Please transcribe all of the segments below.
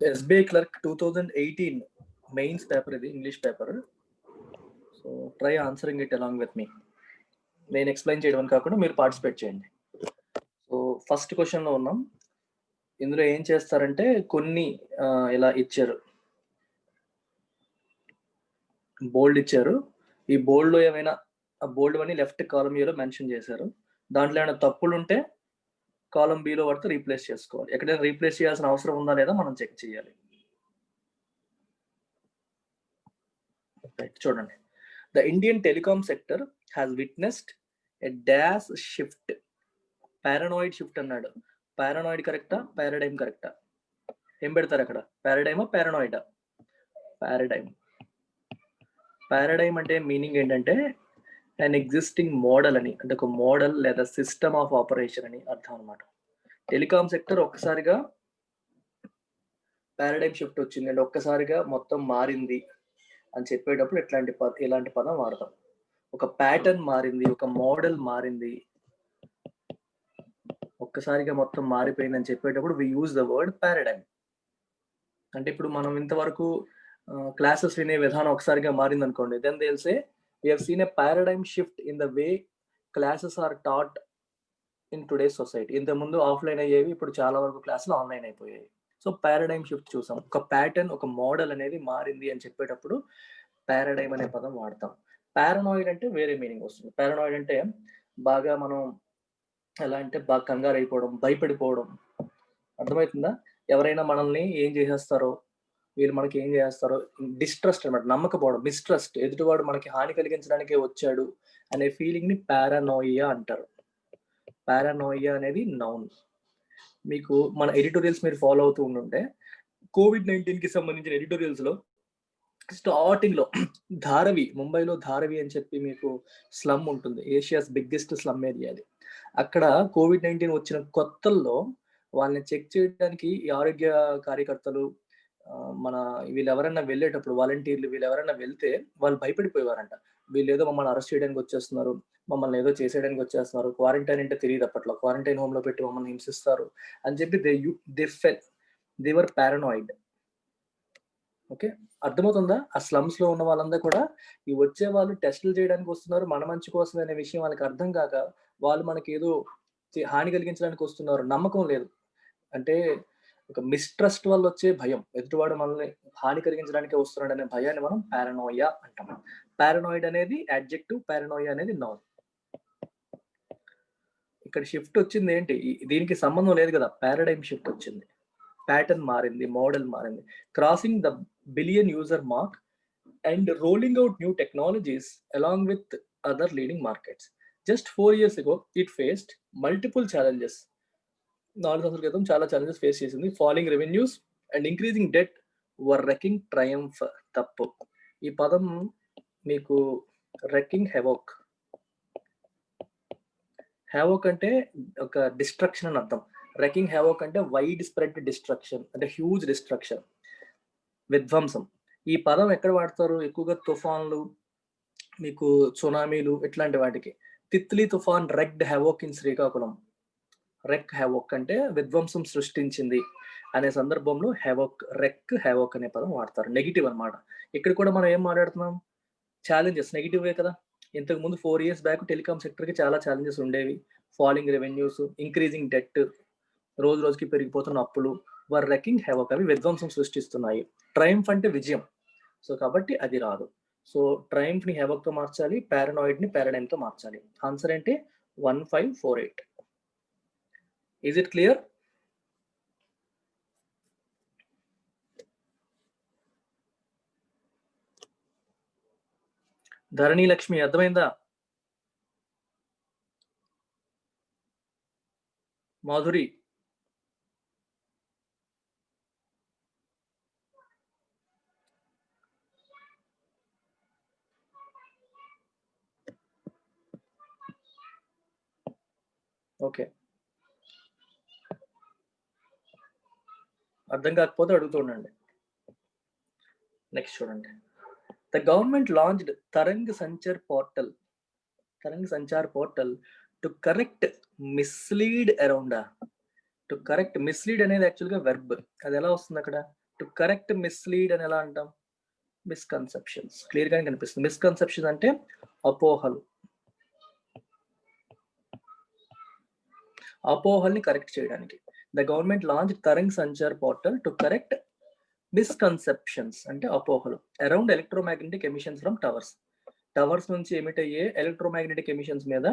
SBI clerk 2018 mains paper, ఇది English paper. So try answering it along with me. నేను explain చేయడం కాకుండా మీరు పార్టిసిపేట్ చేయండి. సో ఫస్ట్ క్వశ్చన్లో ఉన్నాం. ఇందులో ఏం చేస్తారంటే కొన్ని ఇలా ఇచ్చారు, బోల్డ్ ఇచ్చారు. ఈ బోల్డ్లో ఏమైనా ఆ బోల్డ్ అని లెఫ్ట్ కాలం ఏలో మెన్షన్ చేశారు. దాంట్లో ఏమైనా తప్పులు ఉంటే కాలం బిలో పడితే రీప్లేస్ చేసుకోవాలి. ఎక్కడైనా రీప్లేస్ చేయాల్సిన అవసరం ఉందా లేదా మనం చెక్ చేయాలి. చూడండి, the Indian telecom sector has witnessed a dash shift. Paranoid shift అన్నాడు. పారానాయిడ్ కరెక్టా, పారాడైమ్ కరెక్టా? ఏం పెడతారు అక్కడ, పారాడైమా పారానాయిడా? పారాడైమ్. పారాడైమ్ అంటే మీనింగ్ ఏంటంటే అన్ ఎగ్జిస్టింగ్ మోడల్ అని, అంటే ఒక మోడల్ లేదా సిస్టమ్ ఆఫ్ ఆపరేషన్ అని అర్థం అనమాట. టెలికాం సెక్టర్ ఒక్కసారిగా పారాడైమ్ షిఫ్ట్ వచ్చింది అంటే ఒక్కసారిగా మొత్తం మారింది అని చెప్పేటప్పుడు ఇలాంటి పదం వాడతాం. ఒక ప్యాటర్న్ మారింది, ఒక మోడల్ మారింది, ఒక్కసారిగా మొత్తం మారిపోయింది అని చెప్పేటప్పుడు we use the word paradigm. అంటే ఇప్పుడు మనం ఇంతవరకు క్లాసెస్ వినే విధానం ఒకసారిగా మారింది అనుకోండి, then they will say we have seen a paradigm shift in the way classes are taught in today's society. ఇంతకుముందు ఆఫ్లైన్ అయ్యేవి, ఇప్పుడు చాలా వరకు క్లాసులు ఆన్లైన్ అయిపోయాయి. సో పారాడైమ్ షిఫ్ట్ చూసాం. ఒక ప్యాటర్న్, ఒక మోడల్ అనేది మారింది అని చెప్పేటప్పుడు పారాడైమ్ అనే పదం వాడతాం. పారానాయిడ్ అంటే వేరే మీనింగ్ వస్తుంది. పారానాయిడ్ అంటే బాగా మనం ఎలా అంటే బాగా కంగారు అయిపోవడం, భయపడిపోవడం. అర్థమవుతుందా? ఎవరైనా మనల్ని ఏం చేసేస్తారో, వీళ్ళు మనకి ఏం చేస్తారో, డిస్ట్రస్ట్ అనమాట, నమ్మకపోవడం, మిస్ట్రస్ట్, ఎదుటివాడు మనకి హాని కలిగించడానికే వచ్చాడు అనే ఫీలింగ్ ని పారానోయియా అంటారు. పారానోయియా అనేది నౌన్. మీకు మన ఎడిటోరియల్స్ మీరు ఫాలో అవుతూ ఉండుంటే COVID-19 కి సంబంధించిన ఎడిటోరియల్స్ లో స్టార్టింగ్ లో ధారవి, ముంబైలో ధారవి అని చెప్పి మీకు స్లమ్ ఉంటుంది, ఏషియాస్ బిగ్గెస్ట్ స్లమ్ ఏరియా అది. అక్కడ COVID-19 వచ్చిన కొత్తల్లో వాళ్ళని చెక్ చేయడానికి ఈ ఆరోగ్య కార్యకర్తలు మన వీళ్ళు ఎవరైనా వెళ్ళేటప్పుడు వాలంటీర్లు వీళ్ళు ఎవరైనా వెళ్తే వాళ్ళు భయపడిపోయేవారంట. వీళ్ళు ఏదో మమ్మల్ని అరెస్ట్ చేయడానికి వచ్చేస్తున్నారు, మమ్మల్ని ఏదో చేసేయడానికి వచ్చేస్తున్నారు, క్వారంటైన్ అంటే తెలియదు అప్పట్లో, క్వారంటైన్ హోమ్ లో పెట్టి మమ్మల్ని హింసిస్తారు అని చెప్పి దే వర్ పారానాయిడ్. ఓకే, అర్థమవుతుందా? ఆ స్లమ్స్ లో ఉన్న వాళ్ళందరూ కూడా ఈ వచ్చే వాళ్ళు టెస్టులు చేయడానికి వస్తున్నారు, మన మంచి కోసం అనే విషయం వాళ్ళకి అర్థం కాక వాళ్ళు మనకి ఏదో హాని కలిగించడానికి వస్తున్నారు, నమ్మకం లేదు. అంటే ఒక మిస్ట్రస్ట్ వల్ల వచ్చే భయం, ఎదుటివాడు మనల్ని హాని కలిగించడానికి వస్తున్నాడు అనే భయాన్ని మనం పారానోయా అంటాం. పారానాయిడ్ అనేది అడ్జెక్టివ్, పారానోయా అనేది నౌన్. ఇక్కడ షిఫ్ట్ వచ్చింది ఏంటి, దీనికి సంబంధం లేదు కదా, పారాడైమ్ షిఫ్ట్ వచ్చింది, ప్యాటర్న్ మారింది, మోడల్ మారింది. Crossing the billion user mark and rolling out new technologies along with other leading markets. Just 4 years ago it faced multiple challenges. 4 సంవత్సరాల క్రితం చాలా ఛాలెంజెస్ ఫేస్ చేసింది. Falling revenues and increasing debt were wrecking triumph. తప్పు. ఈ పదం మీకు రెకింగ్ హెవోక్. హెవోక్ అంటే ఒక డిస్ట్రక్షన్ అని అర్థం. రెకింగ్ హెవోక్ అంటే వైడ్ స్ప్రెడ్ డిస్ట్రక్షన్, అంటే హ్యూజ్ డిస్ట్రక్షన్, విధ్వంసం. ఈ పదం ఎక్కడ వాడతారు ఎక్కువగా? తుఫాన్లు, మీకు సునామీలు, ఇట్లాంటి వాటికి. తిత్లీ తుఫాన్ రెక్డ్ హెవోక్ ఇన్ శ్రీకాకుళం. రెక్ హెవోక్ అంటే విధ్వంసం సృష్టించింది అనే సందర్భంలో హెవోక్, రెక్ హెవోక్ అనే పదం వాడతారు. నెగిటివ్ అనమాట. ఇక్కడ కూడా మనం ఏం మాట్లాడుతున్నాం? ఛాలెంజెస్, నెగిటివే కదా. ఇంతకు ముందు 4 years బ్యాక్ టెలికాం సెక్టర్ కి చాలా ఛాలెంజెస్ ఉండేవి. ఫాలింగ్ రెవెన్యూస్, ఇంక్రీజింగ్ డెట్, రోజు రోజుకి పెరిగిపోతున్న అప్పులు, వర్ రెకింగ్ హెవోక్, అవి విధ్వంసం సృష్టిస్తున్నాయి. ట్రయంఫ్ అంటే విజయం. సో కాబట్టి అది రాదు. సో ట్రయంఫ్ ని హెవోక్ తో మార్చాలి, పారానాయిడ్ ని పారాడైమ్ తో మార్చాలి. ఆన్సర్ ఏంటి? 1548. Is it clear? Dharani Lakshmi అర్థమైందా? మాధురి, ఓకే. అర్థం కాకపోతే అడుగుతుండండి. నెక్స్ట్ చూడండి. The government launched Tarang Sanchar portal. Tarang Sanchar portal to correct mislead around. To correct mislead అనేది యాక్చువల్గా వెర్బ్. అది ఎలా వస్తుంది అక్కడ? టు కరెక్ట్ మిస్లీడ్ అని ఎలా అంటాం? మిస్కన్సెప్షన్స్. క్లియర్ గానే కనిపిస్తుంది. మిస్కన్సెప్షన్ అంటే అపోహలు. అపోహల్ని కరెక్ట్ చేయడానికి. The government launch Tarang Sanchar portal to correct misconceptions అంటే అపోహలు around electromagnetic emissions from towers. Towers నుంచి ఎమిట్ అయ్యే ఎలక్ట్రోమాగ్నెటిక్ ఎమిషన్స్ మీద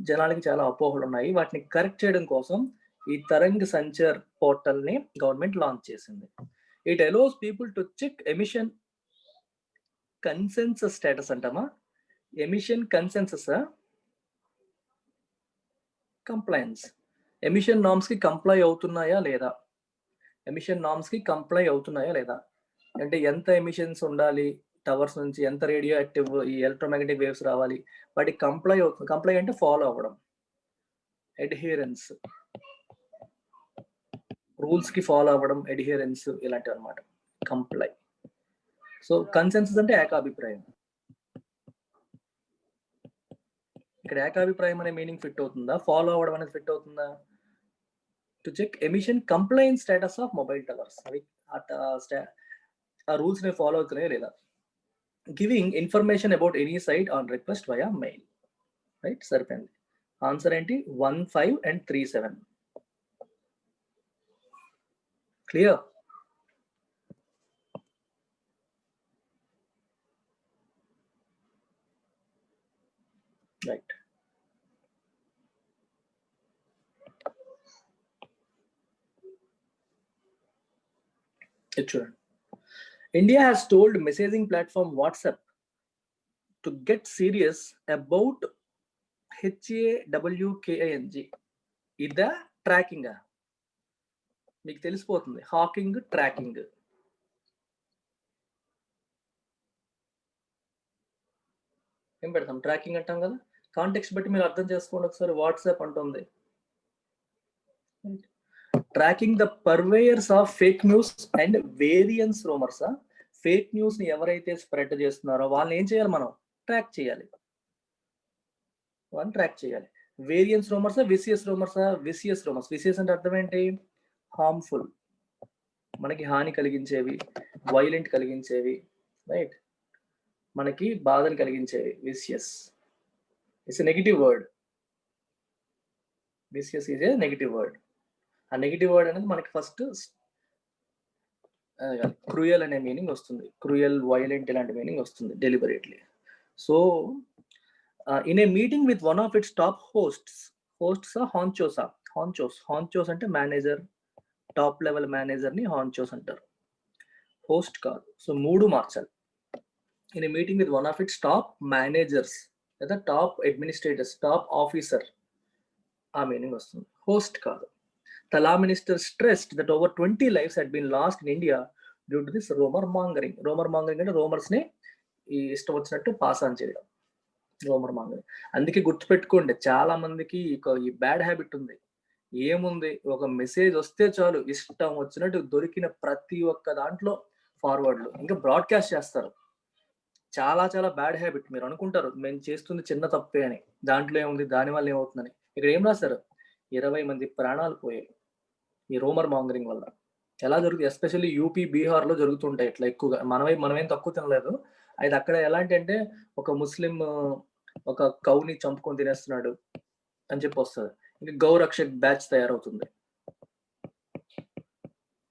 జనాలకి చాలా అపోహలు ఉన్నాయి. వాటిని కరెక్ట్ చేయడం కోసం ఈ తరంగ్ సంచార్ పోర్టల్ ని గవర్నమెంట్ లాంచ్ చేసింది. It allows people to check emission consensus status అంటామా? Emission consensus compliance. Emission norms కి కంప్లై అవుతున్నాయా లేదా? ఎమిషన్ నార్మ్స్ కి కంప్లై అవుతున్నాయా లేదా అంటే ఎంత ఎమిషన్స్ ఉండాలి, టవర్స్ నుంచి ఎంత రేడియో యాక్టివ్ ఈ ఎలక్ట్రోమాగ్నెటిక్ వేవ్స్ రావాలి, వాటికి కంప్లై అంటే ఫాలో అవ్వడం, అడ్హిరెన్స్, రూల్స్ కి ఫాలో అవ్వడం, అడ్హిరెన్స్ ఇలాంటివి అనమాట కంప్లై. సో కన్సెన్సస్ అంటే ఏకాభిప్రాయం. ఇక్కడ ఏకాభిప్రాయం అనే మీనింగ్ ఫిట్ అవుతుందా, ఫాలో అవ్వడం అనేది ఫిట్ అవుతుందా? To check emission compliant status of mobile towers. అవి ఆ రూల్స్ ని ఫాలో అవుతున్నాయా లేదా? Giving information about any site on request via mail. Right, సరిపోయింది. ఆన్సర్ ఏంటి? 1, 5 and 3, 7. క్లియర్? రైట్. చూడండి, India has told messaging platform WhatsApp to get serious about HAWKING. ఇదా tracking? మీకు తెలిసిపోతుంది. Hawking, tracking. ఏం పెడతాం? ట్రాకింగ్ అంటాం కదా. కాంటెక్స్ట్ బట్టి మీరు అర్థం చేసుకోండి ఒకసారి. వాట్సాప్ అంటుంది tracking the purveyors of fake news and variance rumours. Fake news ని ఎవరైతే స్ప్రెడ్ చేస్తున్నారో వాళ్ళని ఏం చేయాలి? మనం ట్రాక్ చేయాలి. వాళ్ళని ట్రాక్ చేయాలి. Variance rumours, vicious rumours. Vicious rumours. Vicious అంటే అర్థం ఏంటి? హార్మ్ఫుల్, మనకి హాని కలిగించేవి, వైలెంట్ కలిగించేవి, రైట్, మనకి బాధను కలిగించేవి. Vicious it's a negative word. Vicious is a negative word. ఆ నెగిటివ్ వర్డ్ అనేది మనకి ఫస్ట్ క్రూయల్ అనే మీనింగ్ వస్తుంది. క్రూయల్, వైలెంట్ ఇలాంటి మీనింగ్ వస్తుంది deliberately. So in a meeting with one of its top hosts honchos అంటే మేనేజర్, టాప్ లెవెల్ మేనేజర్ ని హాంచోస్ అంటారు, హోస్ట్ కాదు. సో 3 మార్చాలి. In a meeting with one of its top managers లేదా top administrators, top officer, ఆ meaning వస్తుంది, host కాదు. The law minister stressed that over 20 lives had been lost in India due to this rumor mongering. Rumor mongering అంటే rumours ని ఇష్టం వచ్చినట్టు pass on చేయడం, rumour mongering. అందుకే గుర్తుపెట్టుకోండి, చాలా మందికి ఈ బ్యాడ్ హ్యాబిట్ ఉంది. ఏముంది, ఒక మెసేజ్ వస్తే చాలు ఇష్టం వచ్చినట్టు దొరికిన ప్రతి ఒక్క దాంట్లో ఫార్వర్డ్లు ఇంకా బ్రాడ్కాస్ట్ చేస్తారు. చాలా చాలా బ్యాడ్ హ్యాబిట్. మీరు అనుకుంటారు మేము చేస్తుంది చిన్న తప్పే అని, దాంట్లో ఏముంది, దానివల్ల ఏమవుతుందని. ఇక్కడ ఏం రాశారు? 20 మంది ప్రాణాలు పోయాయి ఈ రూమర్ మాంగరింగ్ వల్ల. ఎలా జరుగుతుంది? ఎస్పెషల్లీ యూపీ, బీహార్ లో జరుగుతుంటాయి ఇట్లా ఎక్కువగా. మనమేం తక్కువ తినలేదు. అయితే అక్కడ ఎలాంటి అంటే ఒక ముస్లిం ఒక కౌని చంపుకొని తినేస్తున్నాడు అని చెప్పి వస్తుంది. ఇంకా గౌరక్షక్ బ్యాచ్ తయారవుతుంది.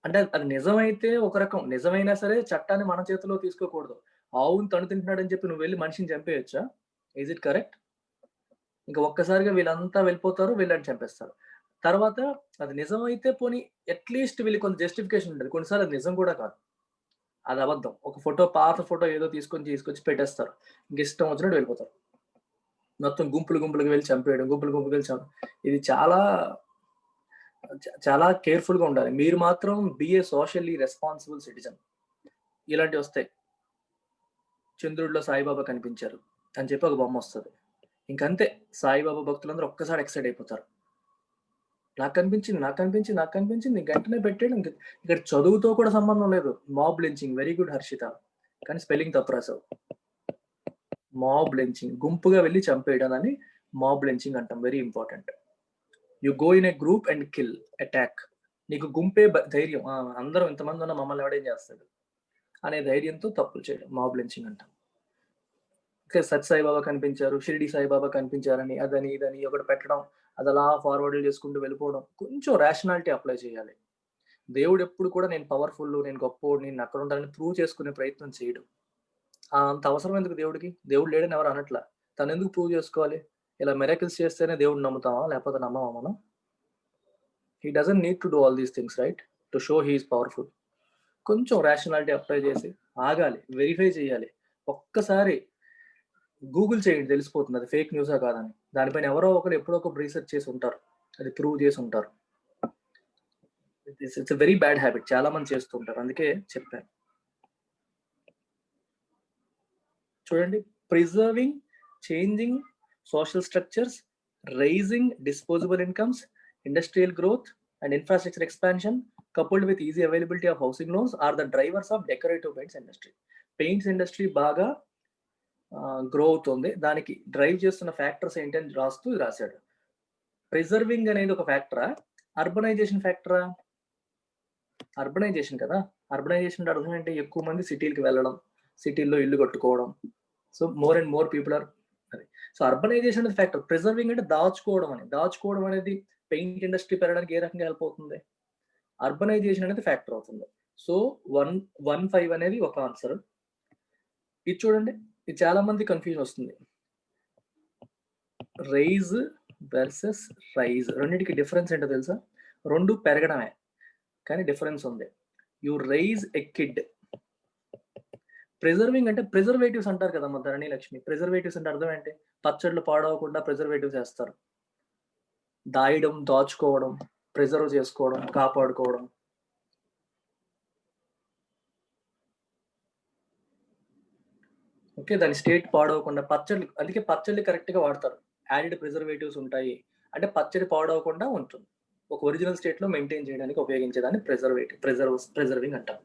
అంటే అది నిజమైతే ఒక రకం, నిజమైనా సరే చట్టాన్ని మన చేతిలో తీసుకోకూడదు. ఆవుని తను తింటున్నాడు అని చెప్పి నువ్వు వెళ్ళి మనిషిని చంపేయచ్చా? Is it correct? ఇంకా ఒక్కసారిగా వీళ్ళంతా వెళ్ళిపోతారు, వీళ్ళని చంపేస్తారు. తర్వాత అది నిజమైతే పోనీ అట్లీస్ట్ వీళ్ళు కొంత జస్టిఫికేషన్ ఉంటుంది. కొన్నిసార్లు అది నిజం కూడా కాదు, అది అబద్ధం. ఒక ఫోటో, పాత ఫోటో ఏదో తీసుకొచ్చి పెట్టేస్తారు. ఇంక ఇష్టం వచ్చినట్టు వెళ్ళిపోతారు. మొత్తం గుంపులుగా వెళ్ళి చంపేయడం, గుంపులుగా వెళ్ళి ఇది చాలా కేర్ఫుల్ గా ఉండాలి. మీరు మాత్రం బిఏ సోషల్లీ రెస్పాన్సిబుల్ సిటిజన్. ఇలాంటివి వస్తాయి. చంద్రుడిలో సాయిబాబా కనిపించారు అని చెప్పి ఒక బొమ్మ వస్తుంది. ఇంకంతే, సాయిబాబా భక్తులందరూ ఒక్కసారి ఎక్సైట్ అయిపోతారు. నాకు కనిపించింది వెంటనే పెట్టాడు. ఇక్కడ చదువుతో కూడా సంబంధం లేదు. Mob lynching. Very good Harshita, కానీ స్పెల్లింగ్ తప్పు రాసావు. మాబ్ లించింగ్, గుంపుగా వెళ్ళి చంపేయడం అని మాబ్ లించింగ్ అంటాం. Very important. You go in a group and kill, attack. నీకు గుంపే ధైర్యం. అందరం ఇంతమంది ఉన్న మమ్మల్ని ఎవడేం చేస్తాడు అనే ధైర్యంతో తప్పులు చేయడం మాబ్ లించింగ్ అంటాం. ఓకే, సత్ సాయిబాబా కనిపించారు, షిరిడి సాయిబాబా కనిపించారని అదని ఇదని ఒకటి పెట్టడం, అది అలా ఫార్వర్డ్ చేసుకుంటూ వెళ్ళిపోవడం. కొంచెం రేషనాలిటీ అప్లై చేయాలి. దేవుడు ఎప్పుడు కూడా నేను పవర్ఫుల్, నేను గొప్పోడు, నేను అక్కడ ఉండాలని ప్రూవ్ చేసుకునే ప్రయత్నం చేయడు. అంత అవసరం ఎందుకు దేవుడికి? దేవుడు లేడని ఎవరు అనట్లా. తను ఎందుకు ప్రూవ్ చేసుకోవాలి? ఇలా మిరాకిల్స్ చేస్తేనే దేవుడిని నమ్ముతామా? లేకపోతే నమ్మమా మనం? He doesn't need to do all these things right to show he is powerful. కొంచెం రేషనాలిటీ అప్లై చేసి ఆగాలి, వెరిఫై చేయాలి. ఒక్కసారి గూగుల్ చేయండి, తెలిసిపోతుంది అది ఫేక్ న్యూసా కాదని. దానిపైన ఎవరో ఒకరు ఎప్పుడో ఒక రీసెర్చ్ చేసి ఉంటారు, అది ప్రూవ్ చేసి ఉంటారు. ఇట్స్ వెరీ బ్యాడ్ హ్యాబిట్, చాలా మంది చేస్తుంటారు, అందుకే చెప్పాను. చూడండి, preserving changing social structures, rising disposable incomes, industrial growth and infrastructure expansion coupled with easy availability of housing loans are the drivers of decorative paints industry. Paints industry బాగా grow అవుతుంది, దానికి drive చేస్తున్న ఫ్యాక్టర్స్ ఏంటని రాశాడు. Preserving అనేది ఒక ఫ్యాక్టరా, urbanisation ఫ్యాక్టరా? Urbanisation కదా. Urbanisation అంటే అర్థం ఏంటి? ఎక్కువ మంది సిటీలకు వెళ్ళడం, సిటీల్లో ఇల్లు కట్టుకోవడం. So more and more people are అది. సో అర్బనైజేషన్ అనేది ఫ్యాక్టర్. ప్రిజర్వింగ్ అంటే దాచుకోవడం అనేది పెయింట్ ఇండస్ట్రీ పెరగడానికి ఏ రకంగా హెల్ప్ అవుతుంది? అర్బనైజేషన్ అనేది ఫ్యాక్టర్ అవుతుంది. సో 115 అనేది ఒక ఆన్సర్. ఇది చూడండి, ఇది చాలా మంది కన్ఫ్యూజన్ వస్తుంది. రైజ్ వర్సెస్ రైజ్, రెండింటికి డిఫరెన్స్ ఏంటో తెలుసా? రెండు పెరగడమే, కానీ డిఫరెన్స్ ఉంది. You rise a kid. Preserving అంటే ప్రిజర్వేటివ్స్ అంటారు కదా మా ధరణి లక్ష్మి. ప్రిజర్వేటివ్స్ అంటే అర్థం ఏంటి? పచ్చళ్ళు పాడవకుండా ప్రిజర్వేటివ్స్ వేస్తారు. దాయడం, దాచుకోవడం, ప్రిజర్వ్ చేసుకోవడం, కాపాడుకోవడం. ఓకే, దాని స్టేట్ పాడవకుండా పచ్చళ్ళు, అందుకే పచ్చళ్ళు కరెక్ట్ గా వాడతారు. యాడెడ్ ప్రిజర్వేటివ్స్ ఉంటాయి అంటే పచ్చడి పాడవకుండా ఉంటుంది. ఒక ఒరిజినల్ స్టేట్ లో మెయింటైన్ చేయడానికి ఉపయోగించేదాన్ని ప్రిజర్వింగ్ అంటాం.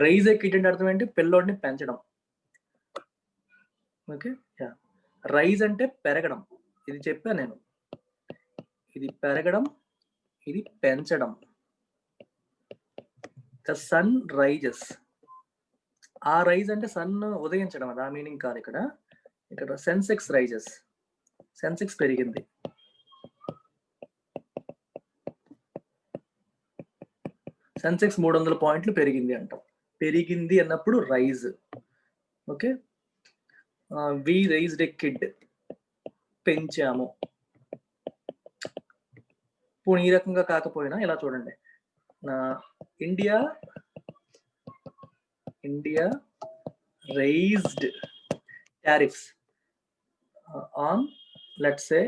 రైజ్ ఏ కిడ్ అంటే అర్థం ఏంటి? పిల్లోడిని పెంచడం. ఓకే, రైజ్ అంటే పెరగడం, ఇది చెప్పాను నేను. ఇది పెరగడం, ఇది పెంచడం. The sun rises. ఆ రైజ్ అంటే సన్ ఉదయించడం, అది ఆ మీనింగ్ కాదు ఇక్కడ. ఇక్కడ సెన్సెక్స్ రైజెస్, సెన్సెక్స్ పెరిగింది. సెన్సెక్స్ 300 పాయింట్లు పెరిగింది అంటాం. పెరిగింది అన్నప్పుడు rise. Okay, we raised a kid, పెంచాము. పోనీ ఈ రకంగా కాకపోయినా ఇలా చూడండి, India raised tariffs on let's say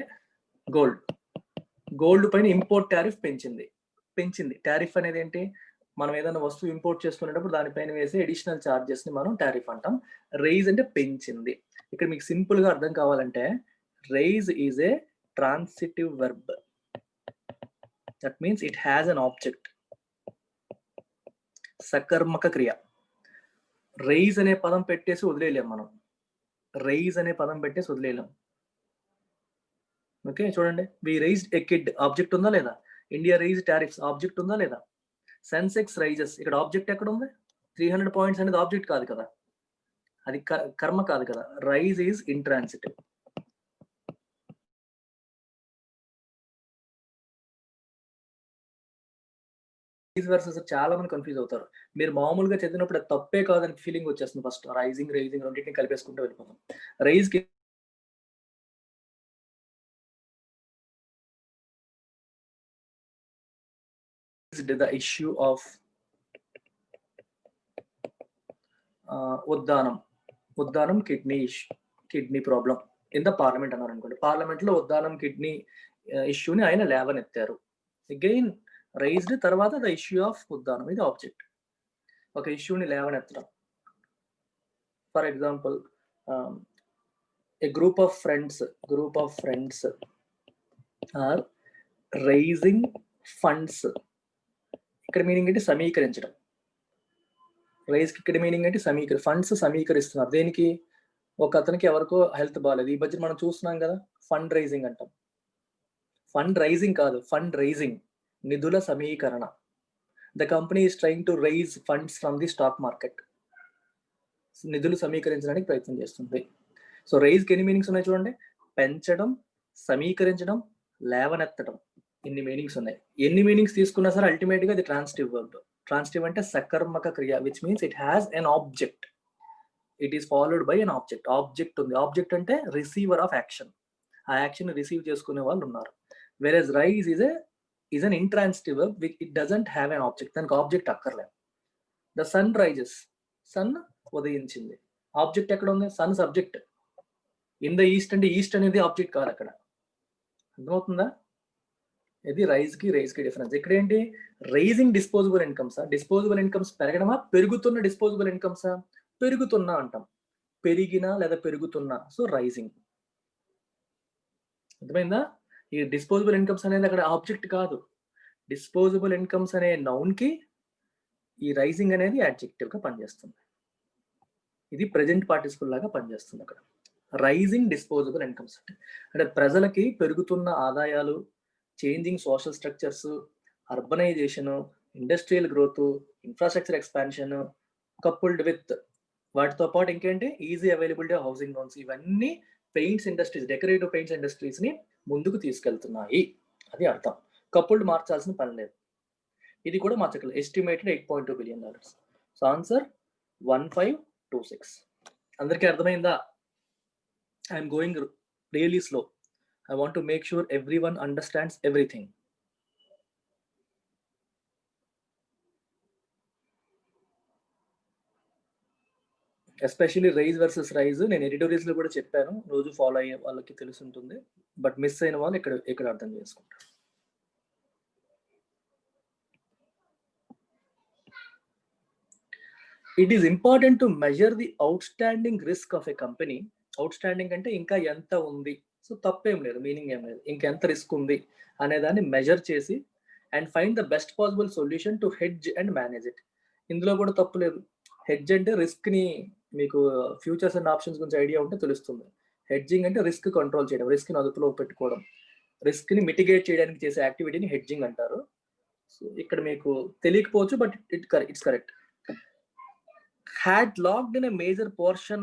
gold పైన ఇంపోర్ట్ టారిఫ్ పెంచింది. టారిఫ్ అనేది ఏంటి? మనం ఏదైనా వస్తువు ఇంపోర్ట్ చేసుకునేటప్పుడు దానిపైన వేసే అడిషనల్ చార్జెస్ ని మనం టారిఫ్ అంటాం. రైజ్ అంటే పెంచింది. ఇక్కడ మీకు సింపుల్ గా అర్థం కావాలంటే rise is a transitive verb. That means it has an object, సకర్మక క్రియ. రైజ్ అనే పదం పెట్టేసి వదిలేయలేం మనం. ఓకే, చూడండి, we raised a kid, object ఉందా లేదా? ఇండియా రైజ్ టారిఫ్స్, ఆబ్జెక్ట్ ఉందా లేదా? సెన్సెక్స్ రైజెస్, ఇక్కడ ఆబ్జెక్ట్ ఎక్కడ ఉంది? 300 పాయింట్స్ అనేది ఆబ్జెక్ట్ కాదు కదా, అది కర్మ కాదు కదా. Rise is intransitive. వర్సెస్ చాలా మంది కన్ఫ్యూజ్ అవుతారు. మీరు మామూలుగా చదివినప్పుడు తప్పే కాదని ఫీలింగ్ వచ్చేస్తుంది. ఫస్ట్ రైజింగ్ రెండింటిని కలిపేసుకుంటూ వెళ్ళిపోతాం. రైజ్ కి the issue of Uddanam kidney problem in the parliament అన్నారు అనుకోండి. పార్లమెంట్ లో ఉద్దానం కిడ్నీ ఇష్యూని ఆయన లేవనెత్తారు. అగైన్ రైజ్డ్, తర్వాత ద ఇష్యూ ఆఫ్ ఉద్దానం, ఇది ఆబ్జెక్ట్. ఒక ఇష్యూని లేవనెత్తడం. For example, a group of friends are raising funds. ఇక్కడ మీనింగ్ ఏంటి? సమీకరించడం. రైజ్ కి ఇక్కడ మీనింగ్ ఏంటి? ఫండ్స్ సమీకరిస్తున్నారు. దేనికి? ఒక అతనికి ఎవరికో హెల్త్ బాగాలేదు, ఈ బడ్జెట్ మనం చూస్తున్నాం కదా, ఫండ్ రైజింగ్ అంటాం. ఫండ్ రైజింగ్ కాదు, ఫండ్ రైజింగ్, నిధుల సమీకరణ. The company is trying to raise funds from the stock market. నిధులు సమీకరించడానికి ప్రయత్నం చేస్తుంది. సో రైజ్కి ఎన్ని మీనింగ్స్ ఉన్నాయి చూడండి. పెంచడం, సమీకరించడం, లేవనెత్తడం, ఇన్ని మీనింగ్స్ ఉన్నాయి. ఎన్ని మీనింగ్స్ తీసుకున్నా సరే అల్టిమేట్ గా అది ట్రాన్సిటివ్ వర్బ్. ట్రాన్సిటివ్ అంటే సకర్మక క్రియ, which means it has an object. It is followed by an object. Object ఉంది. ఆబ్జెక్ట్ అంటే రిసీవర్ ఆఫ్ యాక్షన్. ఆ యాక్షన్ రిసీవ్ చేసుకునే వాళ్ళు ఉన్నారు. వెరస్ rise is an intransitive verb which it doesn't have an object. దానికి object అక్కర్లేదు. The sun rises, sun ఉదయించింది. Object ఎక్కడ ఉంది? Sun subject. In the east అంటే ఈస్ట్ అనేది ఆబ్జెక్ట్ కాదు అక్కడ. అర్థమవుతుందా? ఇది రైజ్ కి డిఫరెన్స్. ఇక్కడ ఏంటి? రైజింగ్ డిస్పోజబుల్ ఇన్కమ్సా? డిస్పోజబుల్ ఇన్కమ్స్ పెరగడమా? పెరుగుతున్న డిస్పోజబుల్ ఇన్కమ్సా? పెరుగుతున్నా అంటాం. పెరిగినా లేదా పెరుగుతున్నా. So rising. అర్థమైందా? ఈ డిస్పోజబుల్ ఇన్కమ్స్ అనేది అక్కడ ఆబ్జెక్ట్ కాదు. డిస్పోజబుల్ ఇన్కమ్స్ అనే నౌన్ కి ఈ రైజింగ్ అనేది యాడ్జెక్టివ్ గా పనిచేస్తుంది. ఇది ప్రెజెంట్ పార్టిసిపుల్ లాగా పనిచేస్తుంది అక్కడ. రైజింగ్ డిస్పోజబుల్ ఇన్కమ్స్ అంటే ప్రజలకి పెరుగుతున్న ఆదాయాలు, changing social structures, urbanisation, industrial growth, infrastructure expansion coupled with వాటితో పాటు ఇంకేంటి? Easy availability of housing loans. ఇవన్నీ paints industries, decorative paints industries ని ముందుకు తీసుకెళ్తున్నాయి. అది అర్థం. కపుల్డ్ మార్చాల్సిన పని లేదు. ఇది కూడా మార్చగలరు. Estimated $8.2 billion. So answer 1526. అందరికీ అర్థమైందా? I'm going really slow. I want to make sure everyone understands everything. Especially rise versus rise నేను ఎడిటోరియల్స్ లో కూడా చెప్పాను. రోజు ఫాలో అయ్యే వాళ్ళకి తెలుసుంటుంది. బట్ మిస్ అయిన వాళ్ళు ఇక్కడ అర్థం చేసుకుంటారు. It is important to measure the outstanding risk of a company. Outstanding అంటే ఇంకా ఎంత ఉంది. సో తప్పేం లేదు, మీనింగ్ ఏం లేదు. ఇంకెంత రిస్క్ ఉంది అనే దాన్ని మెజర్ చేసి and find the best possible solution to hedge and manage it. ఇందులో కూడా తప్పు లేదు. హెడ్జ్ అంటే రిస్క్ ని, మీకు ఫ్యూచర్స్ అండ్ ఆప్షన్స్ గురించి ఐడియా ఉంటే తెలుస్తుంది. హెడ్జింగ్ అంటే రిస్క్ కంట్రోల్ చేయడం, రిస్క్ ని అదుపులో పెట్టుకోవడం, రిస్క్ ని మిటిగేట్ చేయడానికి చేసే యాక్టివిటీని హెడ్జింగ్ అంటారు. సో ఇక్కడ మీకు తెలియకపోవచ్చు, but it's correct. had locked in a major portion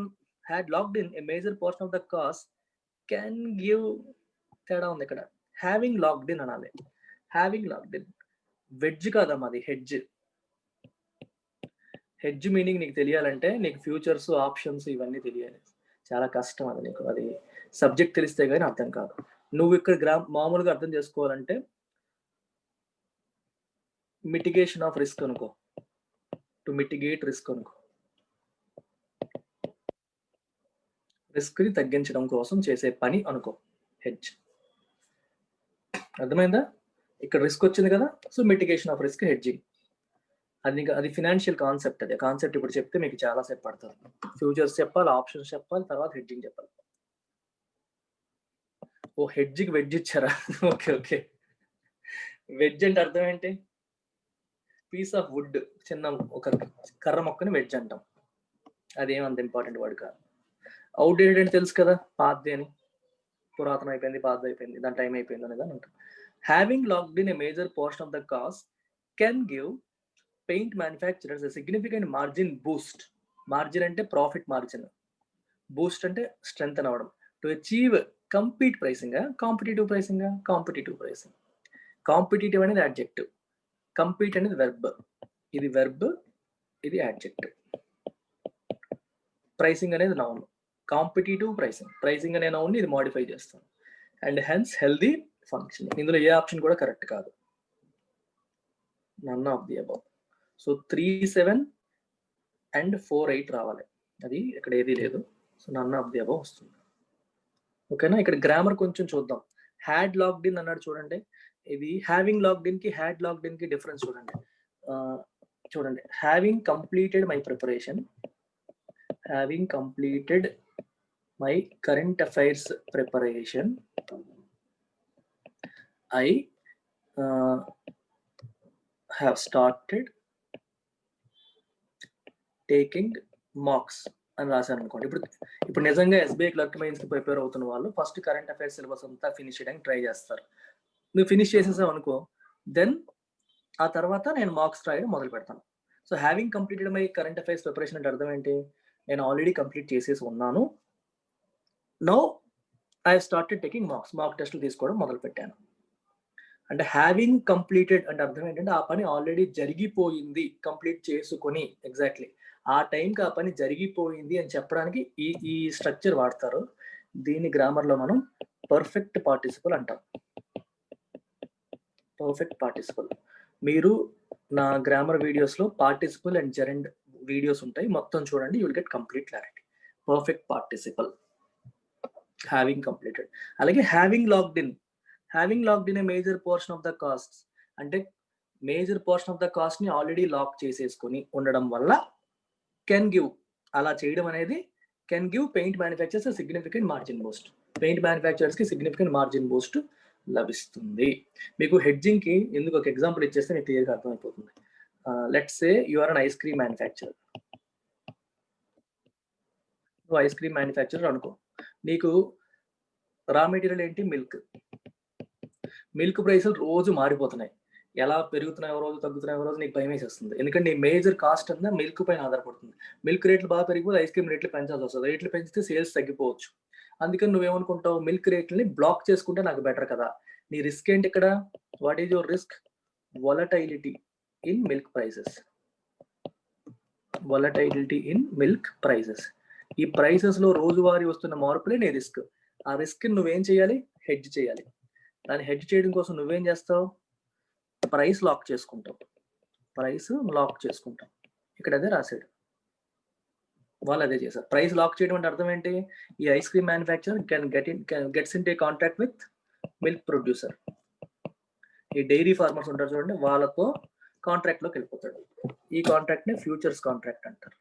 of the cost can give తేడా ఉంది ఇక్కడ. హ్యావింగ్ లాక్డ్ ఇన్ అనాలి. హ్యావింగ్ లాక్డ్ ఇన్ వెడ్జ్ కాదమ్మా, అది హెడ్జ్. హెడ్జ్ మీనింగ్ నీకు తెలియాలంటే నీకు ఫ్యూచర్స్, ఆప్షన్స్ ఇవన్నీ తెలియాలి. చాలా కష్టం అది. నీకు అది సబ్జెక్ట్ తెలిస్తే కానీ అర్థం కాదు. నువ్వు ఇక్కడ మామూలుగా అర్థం చేసుకోవాలంటే మిటిగేషన్ ఆఫ్ రిస్క్ అనుకో. టు మిటిగేట్ రిస్క్ అనుకో. రిస్క్ ని తగ్గించడం కోసం చేసే పని అనుకో హెడ్జ్. అర్థమైందా? ఇక్కడ రిస్క్ వచ్చింది కదా, so mitigation of risk hedging. అది ఫినాన్షియల్ కాన్సెప్ట్. అది కాన్సెప్ట్ ఇప్పుడు చెప్తే మీకు చాలా సేపు పడుతుంది. ఫ్యూచర్స్ చెప్పాలి, ఆప్షన్స్ చెప్పాలి, తర్వాత హెడ్జింగ్ చెప్పాలి. ఓ హెడ్జికి వెడ్జ్ ఇచ్చారా? Okay okay. వెడ్జ్ అంటే అర్థం ఏంటి? పీస్ ఆఫ్ వుడ్, చిన్న ఒక కర్ర మొక్కని వెడ్జ్ అంటాం. అదేమంత ఇంపార్టెంట్ వర్డ్ కాదు. అవుట్డేటెడ్ అని తెలుసు కదా, పాతది అని. పురాతనం అయిపోయింది, పాతది అయిపోయింది, దాని టైం అయిపోయింది అనేది అని అంటాం. Having locked in a major portion of the cost can give paint manufacturers a significant margin boost. Margin అంటే ప్రాఫిట్ మార్జిన్, బూస్ట్ అంటే స్ట్రెంగ్ అవ్వడం. To achieve competitive pricing. Competitive pricing. Competitive అనేది యాడ్జెక్టివ్, కంపీట్ అనేది verb. ఇది verb, ఇది adjective. Pricing అనేది noun. Competitive pricing అనే noun ని ఇది మోడిఫై చేస్తాం. And hence healthy function. ఇందులో ఏ ఆప్షన్ కూడా కరెక్ట్ కాదు. None of the above. So 3, 7 and 4, 8 రావాలి. అది ఇక్కడ ఏది లేదు. So none of the above వస్తుంది. ఓకేనా? ఇక్కడ గ్రామర్ కొంచెం చూద్దాం. హ్యాడ్ లాక్డ్ ఇన్ అన్నాడు చూడండి. ఇది హ్యావింగ్ లాక్డ్ ఇన్ కి హ్యాడ్ లాక్డ్ ఇన్ కి డిఫరెన్స్ చూడండి. చూడండి, having completed my preparation, having completed my current affairs preparation, I have started taking mocks అని రాశాను అనుకోండి. ఇప్పుడు నిజంగా ఎస్బీఐ క్లర్క్ మెయిన్స్ కి ప్రిపేర్ అవుతున్న వాళ్ళు ఫస్ట్ కరెంట్ అఫైర్స్ సిలబస్ అంతా ఫినిష్ చేయడానికి ట్రై చేస్తారు. నువ్వు ఫినిష్ చేసేసావు అనుకో, దెన్ ఆ తర్వాత నేను మార్క్స్ రాయడం మొదలు పెడతాను. So, having completed my current affairs preparation అంటే అర్థం ఏంటి? నేను ఆల్రెడీ కంప్లీట్ చేసేసి ఉన్నాను. Now I have started taking marks. Mark టెస్ట్‌లు తీసుకోవడం మొదలుపెట్టాను. అంటే హ్యావింగ్ కంప్లీటెడ్ అంటే అర్థం ఏంటంటే, ఆ పని ఆల్రెడీ జరిగిపోయింది. కంప్లీట్ చేసుకొని ఎగ్జాక్ట్‌లీ. ఆ టైంకి ఆ పని జరిగిపోయింది అని చెప్పడానికి ఈ స్ట్రక్చర్ వాడతారు. దీన్ని గ్రామర్‌లో మనం పర్ఫెక్ట్ పార్టిసిపుల్ అంటాం. Perfect participle. మీరు నా గ్రామర్ వీడియోస్‌లో పార్టిసిపుల్ అండ్ జెరండ్ వీడియోస్ ఉంటాయి. మొత్తం చూడండి. You will get complete clarity. Perfect participle. Having completed. అలాగే having logged in. Having logged in a major portion of the costs. అంటే మేజర్ పోర్షన్ ఆఫ్ ద కాస్ట్‌ని already lock చేసేసుకొని ఉండడం వల్ల can give అలా చేయడం అనేది can give paint manufacturers significant margin boost. Paint మ్యానుఫ్యాక్చరర్స్‌కి సిగ్నిఫికెంట్ మార్జిన్ బూస్ట్ లభిస్తుంది. మీకు హెడ్జింగ్‌కి ఎందుకు ఒక ఎగ్జాంపుల్ ఇచ్చేస్తే మీకు క్లియర్‌గా అర్థమైపోతుంది. Let's say you are an ice cream manufacturer. నువ్వు ఐస్ క్రీమ్ మ్యానుఫ్యాక్చరర్ అనుకో. నీకు రా మెటీరియల్ ఏంటి? మిల్క్. మిల్క్ ప్రైసులు రోజు మారిపోతున్నాయి. ఎలా పెరుగుతున్నాయో రోజు, తగ్గుతున్నాయో రోజు నీకు భయమేసేస్తుంది. ఎందుకంటే నీ మేజర్ కాస్ట్ అంతా మిల్క్ పైన ఆధారపడుతుంది. మిల్క్ రేట్లు బాగా పెరిగిపోతే ఐస్ క్రీమ్ రేట్లు పెంచాల్సొస్తది. రేట్లు పెంచితే సేల్స్ తగ్గిపోవచ్చు. అందుకని నువ్వేమనుకుంటావు? మిల్క్ రేట్లని బ్లాక్ చేసుకుంటే నాకు బెటర్ కదా! నీ రిస్క్ ఏంటి ఇక్కడ? What is your risk? Volatility in milk prices. Volatility in milk prices. ఈ ప్రైసెస్‌లో రోజువారీ వస్తున్న మార్పులే నీ రిస్క్. ఆ రిస్క్‌ని నువ్వేం చేయాలి? హెడ్జ్ చేయాలి. దాన్ని హెడ్జ్ చేయడం కోసం నువ్వేం చేస్తావు? ప్రైస్ లాక్ చేసుకుంటావు. ప్రైస్ లాక్ చేసుకుంటాం. ఇక్కడ అదే రాసాడు. వాళ్ళు అదే చేశారు. ప్రైస్ లాక్ చేయడం అంటే అర్థం ఏంటి? ఈ ice cream manufacturer gets into A contract with milk producer. ఈ డైరీ ఫార్మర్స్ ఉంటారు చూడండి, వాళ్ళతో కాంట్రాక్ట్‌లోకి వెళ్ళిపోతాడు. ఈ కాంట్రాక్ట్‌ని ఫ్యూచర్స్ కాంట్రాక్ట్ అంటారు.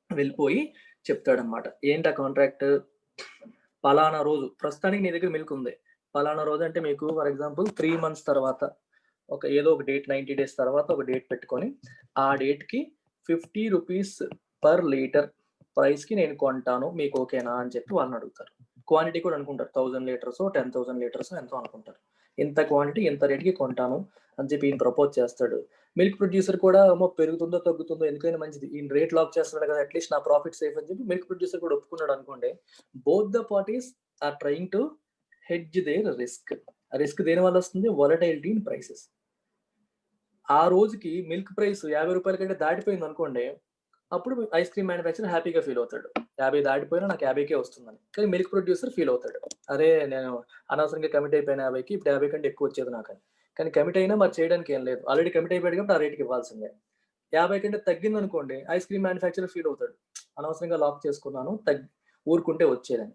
వెళ్ళిపోయి చెప్తాడన్నమాట. ఏంటి ఆ కాంట్రాక్ట్? పలానా రోజు ప్రస్తుతానికి నీ దగ్గర మిల్క్ ఉంది. పలానా రోజు అంటే మీకు ఫర్ ఎగ్జాంపుల్ 3 మంత్స్ తర్వాత ఏదో ఒక డేట్ 90 డేస్ తర్వాత ఒక డేట్ పెట్టుకొని ఆ డేట్‌కి 50 రూపీస్ పర్ లీటర్ ప్రైస్‌కి నేను కొంటాను. మీకు ఓకేనా అని చెప్పి వాళ్ళని అడుగుతారు. క్వాంటిటీ కూడా అనుకుంటారు. 1000 లీటర్సో, 10,000 లీటర్సో ఎంతో అనుకుంటారు. ఇంత క్వాంటిటీ ఇంత రేట్‌కి కొంటాను అని చెప్పి ఈయన ప్రపోజ్ చేస్తాడు. మిల్క్ ప్రొడ్యూసర్ కూడా ఏమో పెరుగుతుందో, తగ్గుతుందో ఎందుకైనా మంచిది. ఈయన రేట్ లాక్ చేస్తున్నాడు కదా! అట్‌లీస్ట్ నా ప్రాఫిట్ సేఫ్ అని చెప్పి మిల్క్ ప్రొడ్యూసర్ కూడా ఒప్పుకున్నాడు అనుకోండి. Both the parties are trying to hedge their risk. ఆ రిస్క్ దేనివల్ల వస్తుంది? Volatility in prices. ఆ రోజుకి మిల్క్ ప్రైస్ రూ. 50 కంటే దాటిపోయిందనుకోండి, అప్పుడు ఐస్ క్రీమ్ మ్యానుఫ్యాక్చరర్ హ్యాపీగా ఫీల్ అవుతాడు. 50 దాటిపోయినా నాకు 50కే వస్తుందని. కానీ మిల్క్ ప్రొడ్యూసర్ ఫీల్ అవుతాడు. అరే! నేను అనవసరంగా కమిట్ అయిపోయాను 50కి. ఇప్పుడు 50 కంటే ఎక్కువ వచ్చేది నాకని. కానీ కమిట్ అయినా మరి చేయడానికి ఏం లేదు. ఆల్రెడీ కమిట్ అయిపోయాడు కాబట్టి ఆ రేట్‌కి ఇవ్వాల్సిందే. 50 కంటే తగ్గిందనుకోండి, ఐస్ క్రీమ్ మ్యానుఫ్యాక్చరర్ ఫీల్ అవుతాడు. అనవసరంగా లాక్ చేసుకున్నాను. ఊరుకుంటే వచ్చేదని.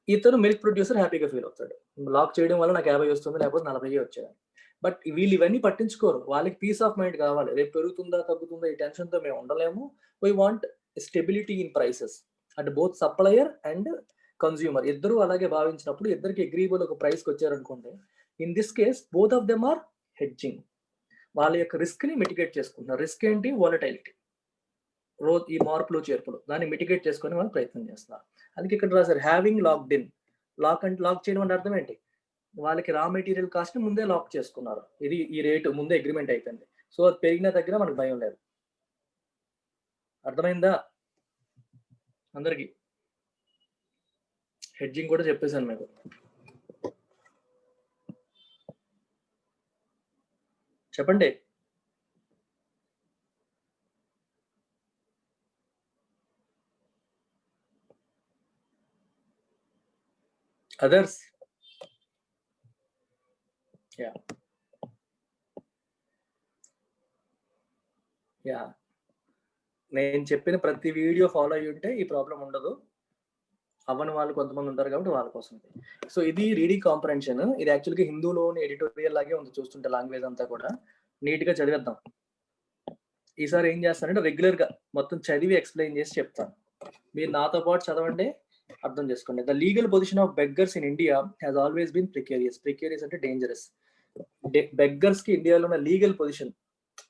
ఇతను మిల్క్ ప్రొడ్యూసర్ హ్యాపీగా ఫీల్ అవుతాడు. లాక్ చేయడం వల్ల నాకు 50 వస్తుంది. లేకపోతే 40 వచ్చేదని. బట్ వీళ్ళు ఇవన్నీ పట్టించుకోరు. వాళ్ళకి పీస్ ఆఫ్ మైండ్ కావాలి. రేపు పెరుగుతుందా? తగ్గుతుందా? ఈ టెన్షన్‌తో మేము ఉండలేము. We want stability in prices. అంటే బోత్ సప్లయర్ అండ్ కన్స్యూమర్ ఇద్దరూ అలాగే భావించినప్పుడు ఇద్దరికి అగ్రీబుల్ ఒక ప్రైస్‌కి వచ్చారనుకోండి. In this case both of them are hedging. వాళ్ళ యొక్క రిస్క్‌ని మిటిగేట్ చేసుకుంటున్నారు. రిస్క్ ఏంటి? వొలటైలిటీ. ఈ మార్పులు, చేర్పులు. దాన్ని మిటిగేట్ చేసుకొని వాళ్ళు ప్రయత్నం చేస్తున్నారు. అందుకే ఇక్కడ రాసారు హ్యావింగ్ లాక్డ్ ఇన్. లాక్ చేయడం అంటే అర్థం ఏంటి? వాళ్ళకి రా మెటీరియల్ కాస్ట్‌ని ముందే లాక్ చేసుకున్నారు. ఇది ఈ రేటు ముందే అగ్రీమెంట్ అయిపోయింది. సో, అది పెరిగినా తగ్గినా మనకు భయం లేదు. అర్థమైందా? అందరికి. హెడ్జింగ్ కూడా చెప్పేసాను మీకు. చెప్పండి. అదర్స్. యాహ్! యాహ్! నేను చెప్పిన ప్రతి వీడియో ఫాలో అయ్యుంటే ఈ ప్రాబ్లమ్ ఉండదు. అవ్వని వాళ్ళు కొంతమంది ఉంటారు కాబట్టి వాళ్ళ కోసం. సో, ఇది రీడింగ్ కాంప్రహెన్షన్. ఇది యాక్చువల్‌గా హిందూలోని ఎడిటోరియల్ లాగే ఉంది చూస్తుంటే లాంగ్వేజ్ అంతా కూడా. నీట్‌గా చదివేద్దాం. ఈసారి ఏం చేస్తానంటే రెగ్యులర్‌గా మొత్తం చదివి ఎక్స్‌ప్లెయిన్ చేసి చెప్తాను. మీరు నాతో పాటు చదవండి. అర్థం చేసుకోండి. The legal position of beggars in India has always been precarious. Precarious అంటే డేంజరస్. బెగ్గర్స్‌కి ఇండియాలో ఉన్న లీగల్ పొజిషన్.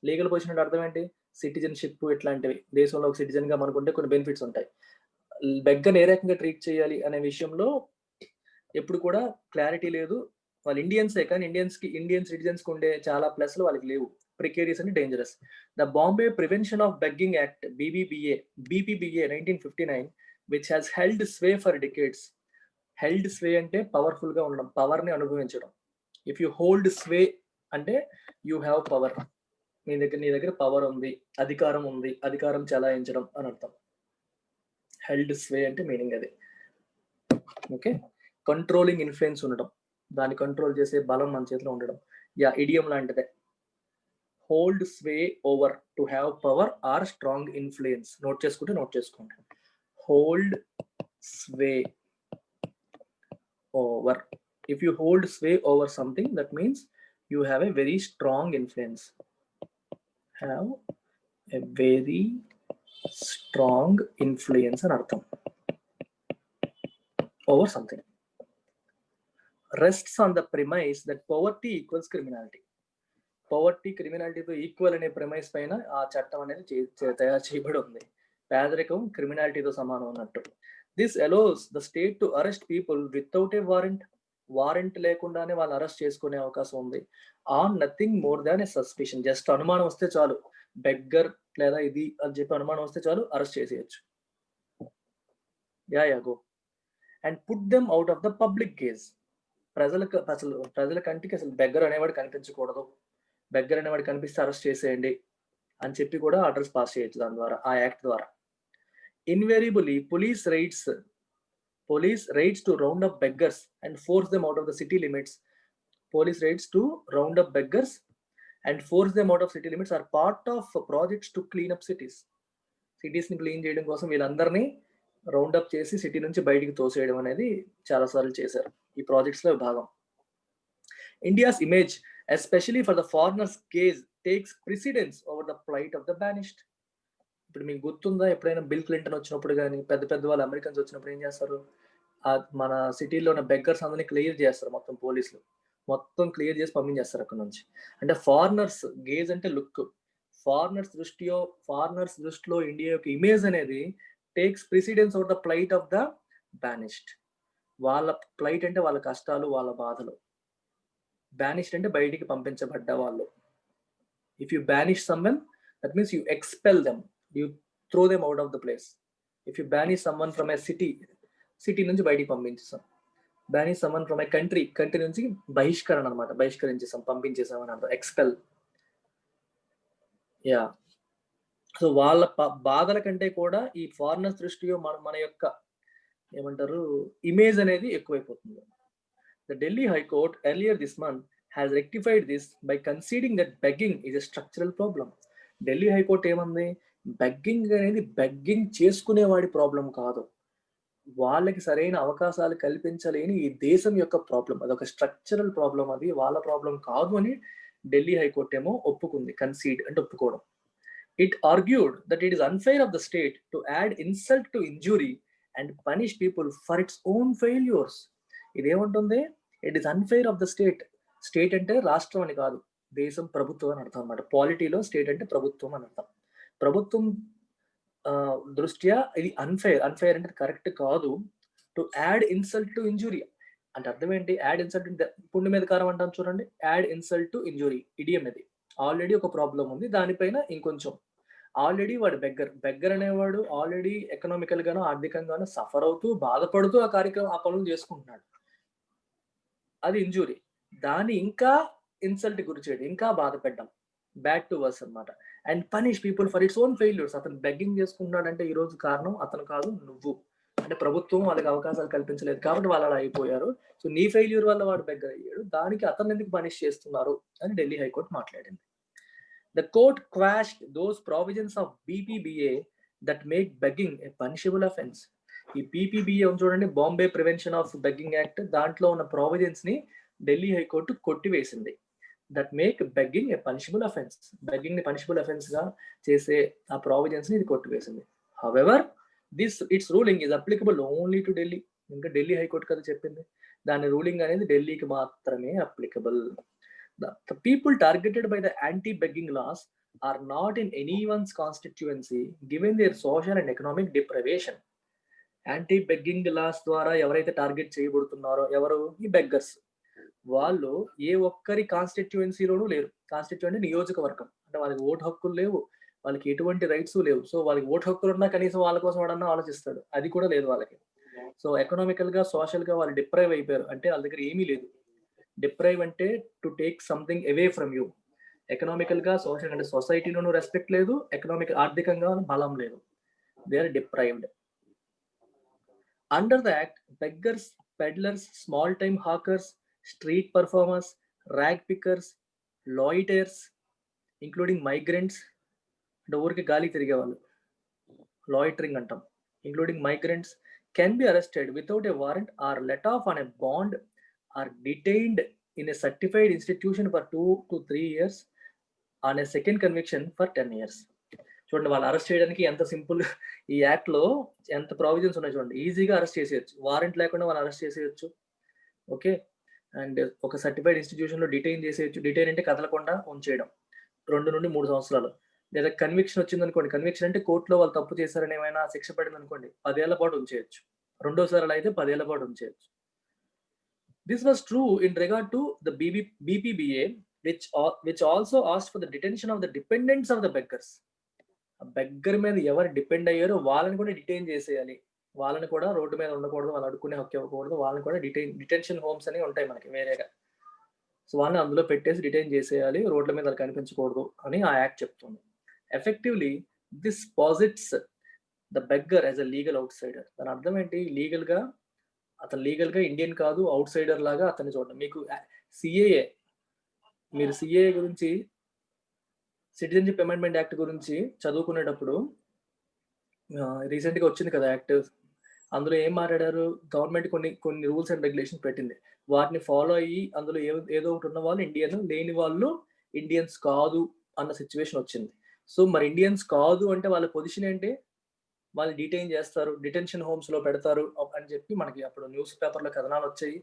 లీగల్ పొజిషన్ అంటే అర్థం ఏంటి? సిటిజన్‌షిప్ ఇట్లాంటివి. దేశంలో ఒక సిటిజన్‌గా మనకుంటే కొన్ని బెనిఫిట్స్ ఉంటాయి. బెగ్గర్‌ని ఏ రకంగా ట్రీట్ చేయాలి అనే విషయంలో ఎప్పుడు కూడా క్లారిటీ లేదు. వాళ్ళు ఇండియన్సే, కానీ ఇండియన్ సిటిజన్స్కి ఉండే చాలా ప్లస్లు వాళ్ళకి లేవు. Precarious and dangerous. The Bombay prevention of begging act BPBA 1959 which has held sway for decades. Held sway అంటే పవర్ఫుల్ గా ఉండడం, పవర్ ని అనుభవించడం. ఇఫ్ యూ హోల్డ్ స్వే అంటే యూ హ్యావ్ పవర్, నీ దగ్గర పవర్ ఉంది, అధికారం చలాయించడం అని అర్థం. హెల్డ్ స్వే అంటే మీనింగ్ అది. ఓకే, కంట్రోలింగ్ ఇన్ఫ్లుయెన్స్ ఉండడం, దాన్ని కంట్రోల్ చేసే బలం మన చేతిలో ఉండడం. యా, ఇడియం లాంటిదే. Hold sway over, to have power or strong influence. Note చేసుకోండి. Hold sway over. If you hold sway over something, that means you have a very strong influence. Have a very strong influence అని అర్థం. Over something. Rests on the premise that poverty equals criminality. Poverty క్రిమినాలిటీతో equal అనే premise పైన ఆ చట్టం అనేది తయారు చేయబడి ఉంది. పేదరికం క్రిమినాలిటీతో సమానం అన్నట్టు. This allows the state to arrest people without a warrant లేకుండానే వాళ్ళు అరెస్ట్ చేసుకునే అవకాశం ఉంది. On nothing more than A suspicion. Just అనుమానం వస్తే చాలు, బెగ్గర్ లేదా ఇది అని చెప్పి అనుమానం వస్తే చాలు అరెస్ట్ చేసేయచ్చు. Go and put them out of the public gauge. ప్రజల కంటికి అసలు బెగ్గర్ అనేవాడు కనిపించకూడదు, బెగ్గర్ అనేవాడు కనిపిస్తే అరెస్ట్ చేసేయండి అని చెప్పి కూడా ఆర్డర్స్ పాస్ చేయొచ్చు దాని ద్వారా, ఆ యాక్ట్ ద్వారా. Invariably police raids to round up beggars and force them out of the city limits. Police raids to round up beggars and force them out of city limits are part of projects to clean up cities. Cities ని clean చేయడం కోసం వీళ్ళందరినీ round up చేసి city నుంచి బయటికి తోసేయడం అనేది చాలా సార్లు చేశారు. ఈ ప్రాజెక్ట్స్ లో భాగం. India's image especially for the foreigners gaze takes precedence over the plight of the banished. ఇప్పుడు మీకు గుర్తుందా, ఎప్పుడైనా బిల్ క్లింటన్ వచ్చినప్పుడు కానీ పెద్ద వాళ్ళు అమెరికన్స్ వచ్చినప్పుడు ఏం చేస్తారు, మన సిటీలో ఉన్న బెగ్గర్స్ అందరినీ క్లియర్ చేస్తారు, పోలీసులు మొత్తం క్లియర్ చేసి పంపించేస్తారు అక్కడ నుంచి. అంటే ఫారినర్స్ గేజ్ అంటే లుక్, ఫారినర్స్ దృష్టిలో ఇండియా యొక్క ఇమేజ్ అనేది takes precedence over the plight of the banished. వాళ్ళ ప్లైట్ అంటే వాళ్ళ కష్టాలు, వాళ్ళ బాధలు. బానిష్డ్ అంటే బయటికి పంపించబడ్డ వాళ్ళు. If you banish someone, that means you expel them, you throw them out of the place. If you banish someone from a city నుంచి బయటికి పంపించేసాం. banish someone from a country నుంచి బహిష్కరణ అనమాట, బహిష్కరించేసాం, పంపించేసాం అని అర్థం, ఎక్స్పెల్. యా, సో వాళ్ళ బాధల కంటే కూడా ఈ ఫారినర్స్ దృష్టిలో మన యొక్క ఏమంటారు ఇమేజ్ అనేది ఎక్కువైపోతుంది. The Delhi High Court earlier this month has rectified this by conceding that begging is a structural problem. Delhi high court ఏమంది, బెగ్గింగ్ అనేది బెగ్గింగ్ చేసుకునేవాడి ప్రాబ్లం కాదు, వాళ్ళకి సరైన అవకాశాలు కల్పించలేని ఈ దేశం యొక్క ప్రాబ్లం, అదొక స్ట్రక్చరల్ ప్రాబ్లం, అది వాళ్ళ ప్రాబ్లం కాదు అని ఢిల్లీ హైకోర్టు ఏమో ఒప్పుకుంది. కన్సీడ్ అంటే ఒప్పుకోవడం. It argued that it is unfair of the state to add insult to injury and punish people for its own failures. ఇదేమంటుంది, it is unfair of the state అంటే రాష్ట్రం అని కాదు, దేశం, ప్రభుత్వం అని అర్థం అనమాట. పాలిటీలో స్టేట్ అంటే ప్రభుత్వం అని అర్థం. ప్రభుత్వం దృష్ట్యా ఇది అన్ఫెయిర్ అంటే కరెక్ట్ కాదు. To add insult to injury అంటే అర్థం ఏంటి, యాడ్ ఇన్సల్ట్, పుండు మీద కారం అంటాం చూడండి, add insult to injury idiom ఇది. ఆల్రెడీ ఒక ప్రాబ్లం ఉంది, దానిపైన ఇంకొంచెం. ఆల్రెడీ వాడు బెగ్గర్ అనేవాడు ఆల్రెడీ ఎకనామికల్ గానో ఆర్థికంగానో సఫర్ అవుతూ బాధపడుతూ ఆ పనులు చేసుకుంటున్నాడు, అది ఇంజురీ. దాన్ని ఇంకా ఇన్సల్ట్ గురి చేయడం, ఇంకా బాధ పెట్టడం, బ్యాక్ టు వర్స్ అనమాట. And punish people for its own failures. అతను బెగ్గింగ్ చేసుకుంటున్నాడంటే ఈ రోజు కారణం అతను కాదు, నువ్వు. అంటే ప్రభుత్వం వాళ్ళకి అవకాశాలు కల్పించలేదు కాబట్టి వాళ్ళు అలా అయిపోయారు. సో నీ ఫెయిల్యూర్ వల్ల వాడు బెగ్గర్ అయ్యాడు, దానికి అతను ఎందుకు పనిష్ చేస్తున్నారు అని ఢిల్లీ హైకోర్టు మాట్లాడింది. The court quashed those provisions of BPBA that make begging a punishable offence. ఈ బీపీబీఏ చూడండి, Bombay prevention of begging act, దాంట్లో ఉన్న ప్రొవిజన్స్ ని ఢిల్లీ హైకోర్టు కొట్టివేసింది. That make begging a punishable offence. Begging ని పనిషబుల్ అఫెన్స్ గా చేసే ఆ ప్రావిజన్స్ ని ఇది కొట్టివేసింది. However its ruling is applicable only to Delhi. ఇంకా ఢిల్లీ హైకోర్టు కదా చెప్పింది, దాని రూలింగ్ అనేది ఢిల్లీకి మాత్రమే applicable. The people targeted by the anti-begging laws are not in anyone's constituency given their social and economic deprivation. Anti begging laws ద్వారా ఎవరైతే target చేయబడుతున్నారో ఎవరు, ఈ బెగ్గర్స్, వాళ్ళు ఏ ఒక్కరి కాన్స్టిట్యుయెన్సీలోనూ లేరు. కాన్స్టిట్యూయెంట్ నియోజకవర్గం. అంటే వాళ్ళకి ఓటు హక్కులు లేవు. వాళ్ళకి ఎటువంటి రైట్స్ లేవు. సో వాళ్ళకి ఓటు హక్కులున్నా కనీసం వాళ్ళ కోసం వాడన్నా ఆలోచిస్తాడు. అది కూడా లేదు వాళ్ళకి. సో ఎకనామికల్‌గా, సోషల్‌గా వాళ్ళు డిప్రైవ్ అయిపోయారు. అంటే వాళ్ళ దగ్గర ఏమీ లేదు. డిప్రైవ్ అంటే to take something away from you. ఎకనామికల్‌గా, సోషల్ అంటే సొసైటీలోనూ రెస్పెక్ట్ లేదు. ఆర్థికంగా బలం లేదు. They are deprived. Under the act, beggars, peddlers, small time hawkers, street performers, rag pickers, loiterers, including migrants అంటే ఊరికే గాలికి తిరిగేవాళ్ళు. లాయిటరింగ్ అంటాం. Including migrants can be arrested without a warrant or let off on a bond or detained in a certified institution for 2 to 3 years on a second conviction for 10 years. చూడండి వాళ్ళు arrest చేయడానికి ఎంత simple ఈ act లో ఎంత provisions ఉన్నాయి చూడండి. ఈజీగా అరెస్ట్ చేసేయచ్చు. వారెంట్ లేకుండా వాళ్ళు అరెస్ట్ చేసేయచ్చు. ఓకే. అండ్ ఒక సర్టిఫైడ్ ఇన్స్టిట్యూషన్ లో డిటైన్ చేసేయచ్చు. డిటైన్ అంటే కదలకుండా ఉంచేయడం 2 నుండి 3 సంవత్సరాలు. లేదా కన్విక్షన్ వచ్చిందనుకోండి. కన్విక్షన్ అంటే కోర్టులో వాళ్ళు తప్పు చేశారని ఏమైనా శిక్ష పడింది అనుకోండి, 10 ఏళ్ల పాటు ఉంచేయచ్చు. రెండోసారి అలా అయితే 10 ఏళ్ల పాటు ఉంచేయచ్చు. This was true in regard to the BPBA, which also asked for the detention of the dependents of the beggars. Beggar మీద ఎవరు డిపెండ్ అయ్యారో వాళ్ళని కూడా డిటైన్ చేసేయాలి. వాళ్ళని కూడా రోడ్డు మీద ఉండకూడదు. వాళ్ళు అడుక్కునే హక్కు ఇవ్వకూడదు. వాళ్ళని కూడా డిటెన్షన్ హోమ్స్ అని ఉంటాయి మనకి వేరేగా. సో వాళ్ళని అందులో పెట్టేసి డిటైన్ చేసేయాలి. రోడ్ల మీద వాళ్ళు కనిపించకూడదు అని ఆ యాక్ట్ చెప్తుంది. Effectively this posits the beggar as a legal outsider. దాని అర్థం ఏంటి? అతను లీగల్‌గా ఇండియన్ కాదు. ఔట్ సైడర్ లాగా అతన్ని చూడండి. మీకు సీఏఏ మీరు సీఏఏ గురించి సిటిజన్‌షిప్ అమెండ్మెంట్ యాక్ట్ గురించి చదువుకునేటప్పుడు రీసెంట్‌గా వచ్చింది కదా యాక్ట్. అందులో ఏం మాట్లాడారు? గవర్నమెంట్ కొన్ని రూల్స్ అండ్ రెగ్యులేషన్స్ పెట్టింది. వాటిని ఫాలో అయ్యి అందులో ఏదో ఒకటి ఉన్న వాళ్ళు ఇండియన్, లేని వాళ్ళు ఇండియన్స్ కాదు అన్న సిట్యుయేషన్ వచ్చింది. సో మరి ఇండియన్స్ కాదు అంటే వాళ్ళ పొజిషన్ ఏంటి? వాళ్ళు డిటైన్ చేస్తారు. డిటెన్షన్ హోమ్స్‌లో పెడతారు అని చెప్పి మనకి అప్పుడు న్యూస్ పేపర్‌లో కథనాలు వచ్చాయి.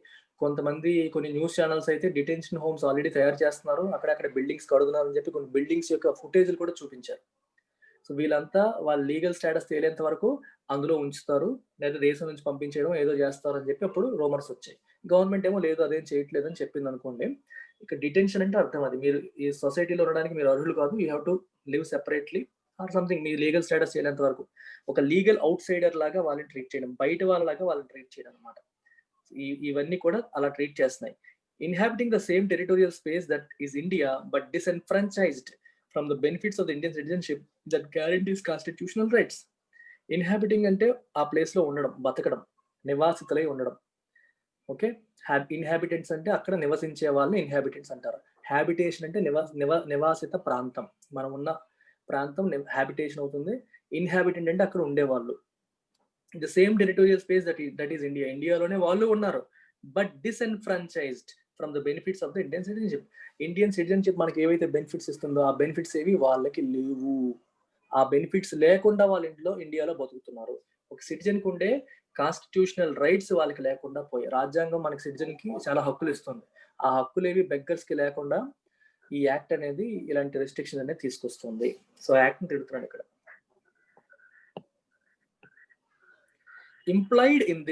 కొన్ని న్యూస్ ఛానెల్స్ అయితే డిటెన్షన్ హోమ్స్ ఆల్రెడీ తయారు చేస్తున్నారు. అక్కడక్కడ బిల్డింగ్స్ కడుతున్నారు అని చెప్పి కొన్ని బిల్డింగ్స్ యొక్క ఫుటేజ్‌లు కూడా చూపించారు. సో వీళ్ళంతా వాళ్ళ లీగల్ స్టేటస్ తేలేంత వరకు అందులో ఉంచుతారు. లేదా దేశం నుంచి పంపించేయడం ఏదో చేస్తారు అని చెప్పి అప్పుడు రూమర్స్ వచ్చాయి. గవర్నమెంట్ ఏమో లేదు అదేం చేయట్లేదు అని చెప్పిందనుకోండి. ఇక డిటెన్షన్ అంటే అర్థం అది. మీరు ఈ సొసైటీలో ఉండడానికి మీరు అర్హులు కాదు. You have to live separately or something. మీ లీగల్ స్టేటస్ చేయలేంత వరకు. ఒక లీగల్ ఔట్ సైడర్ లాగా వాళ్ళని ట్రీట్ చేయడం. బయట వాళ్ళలాగా వాళ్ళని ట్రీట్ చేయడం అన్నమాట. ఇవన్నీ కూడా అలా ట్రీట్ చేస్తున్నాయి. Inhabiting the same territorial space that is India but disenfranchised from the benefits of the Indian citizenship that guarantees constitutional rights. Inhabiting అంటే ఆ ప్లేస్ లో ఉండడం, బతకడం, నివాసితులై ఉండడం. ఓకే. ఇన్హాబిటెంట్స్ అంటే అక్కడ నివసించే వాళ్ళని ఇన్హాబిటెంట్స్ అంటారు. హ్యాబిటేషన్ అంటే నివాసిత ప్రాంతం. మనం ఉన్న ప్రాంతం హ్యాబిటేషన్ అవుతుంది. ఇన్హాబిటెంట్ అంటే అక్కడ ఉండేవాళ్ళు. The same territorial space that is India. ఇండియాలోనే వాళ్ళు ఉన్నారు. But disenfranchised from the benefits of the Indian citizenship. Indian citizenship మనకి ఏవైతే బెనిఫిట్స్ ఇస్తుందో ఆ బెనిఫిట్స్ ఏవి వాళ్ళకి లేవు. ఆ బెనిఫిట్స్ లేకుండా వాళ్ళ ఇండియాలో బతుకుతున్నారు. ఒక సిటిజన్‌కి ఉండే కాన్స్టిట్యూషనల్ రైట్స్ వాళ్ళకి లేకుండా పోయాయి. రాజ్యాంగం మనకి సిటిజన్‌కి చాలా హక్కులు ఇస్తుంది. ఆ హక్కులేవి బెగ్గర్స్‌కి లేకుండా ఈ యాక్ట్ అనేది ఇలాంటి రెస్ట్రిక్షన్ అనేది తీసుకొస్తుంది. సో యాక్ట్‌ని తిడుతున్నాడు ఇక్కడ. Implied in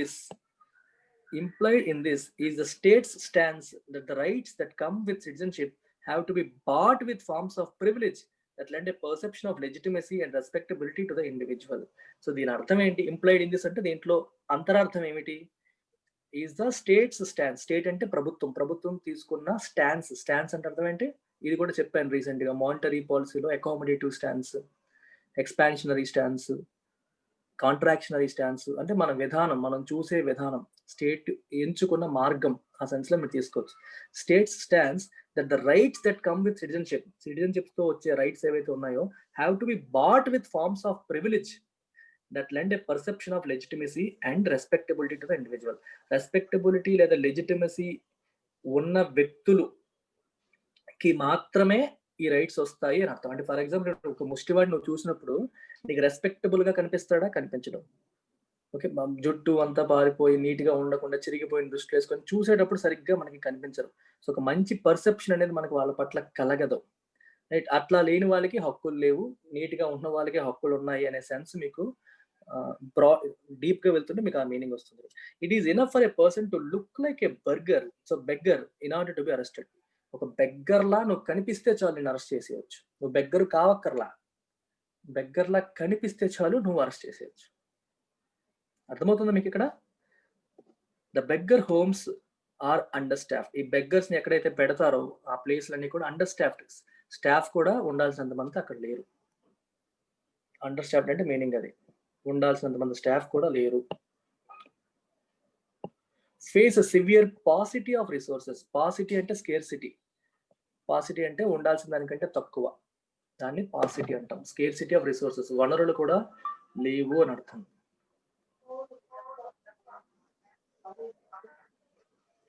this is the state's stance that the rights that come with citizenship have to be bought with forms of privilege that lend a perception of legitimacy and respectability to the individual. So దీని అర్థం ఏంటి? Implied in this అంటే దీంట్లో అంతరార్థం ఏమిటి? Is the states stance. State అంటే ప్రభుత్వం తీసుకున్న స్టాన్స్ అంటే అర్థం ఏంటి? ఇది కూడా చెప్పాను రీసెంట్ గా. మానిటరీ పాలసీలో accommodative stance, expansionary stance, కాంట్రాక్షనరీ stance అంటే మన విధానం, మనం చూసే విధానం, స్టేట్ ఎంచుకున్న మార్గం ఆ సెన్స్ లో మీరు తీసుకోవచ్చు. States stance that the rights that come with citizenship తో వచ్చే రైట్స్ ఏవైతే ఉన్నాయో have to be bought with forms of privilege that lend a perception of legitimacy and respectability to the individual. Respectability లేదా legitimacy ఉన్న వ్యక్తులుకి మాత్రమే ఈ rights వస్తాయి అని అర్థం. అంటే ఫర్ ఎగ్జాంపుల్ ఒక ముష్టివాడిని నువ్వు చూసినప్పుడు నీకు రెస్పెక్టబుల్ గా కనిపిస్తాడా? కనిపించడం. ఓకే. జుట్టు అంతా పారిపోయి నీట్ గా ఉండకుండా చిరిగిపోయిన దృష్టిలో వేసుకొని చూసేటప్పుడు సరిగ్గా మనకి కనిపించరు. సో ఒక మంచి పర్సెప్షన్ అనేది మనకి వాళ్ళ పట్ల కలగదు. రైట్. అట్లా లేని వాళ్ళకి హక్కులు లేవు. నీట్ గా ఉన్న వాళ్ళకి హక్కులు ఉన్నాయి అనే సెన్స్ మీకు బ్రా డీప్ గా వెళ్తుంటే మీకు ఆ మీనింగ్ వస్తుంది. It is enough for a person to look like a burger, so beggar in order to be arrested. ఒక బెగ్గర్లా నువ్వు కనిపిస్తే చాలు నేను అరెస్ట్ చేసేయచ్చు. నువ్వు బెగ్గర్ కావక్కర్లా, బెగ్గర్లా కనిపిస్తే చాలు నువ్వు అరెస్ట్ చేసేయచ్చు. అర్థమవుతుందా మీకు ఇక్కడ? The beggar homes are under staff. ఈ బెగ్గర్స్ ని ఎక్కడైతే పెడతారో ఆ ప్లేస్లన్నీ కూడా అండర్ స్టాఫ్డ్. స్టాఫ్ కూడా ఉండాల్సినంత మంది అక్కడ లేరు. అండర్ స్టాఫ్డ్ అంటే మీనింగ్ అది, ఉండాల్సినంత మంది స్టాఫ్ కూడా లేరు. Face severe paucity of resources. Paucity అంటే స్కేర్సిటీ, పాసిటీ అంటే ఉండాల్సిన దానికంటే తక్కువ, దాన్ని పాసిటీ అంటాం. స్కేర్సిటీ ఆఫ్ రిసోర్సెస్, వనరులు కూడా లేవు అని అర్థం.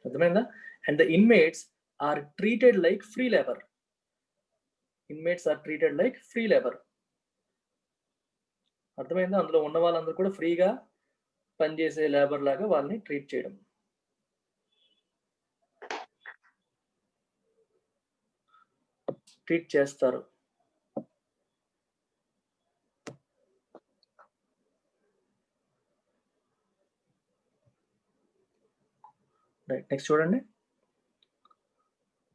అర్థమైందా? And the inmates are treated like free labour. Inmates are treated like free labour. అర్థమైందా? అందులో ఉన్న వాళ్ళందరూ కూడా ఫ్రీగా పనిచేసే లేబర్ లాగా వాళ్ళని ట్రీట్ చేయడం. ట్రీట్ చేస్తారు. రైట్, నెక్స్ట్ చూడండి.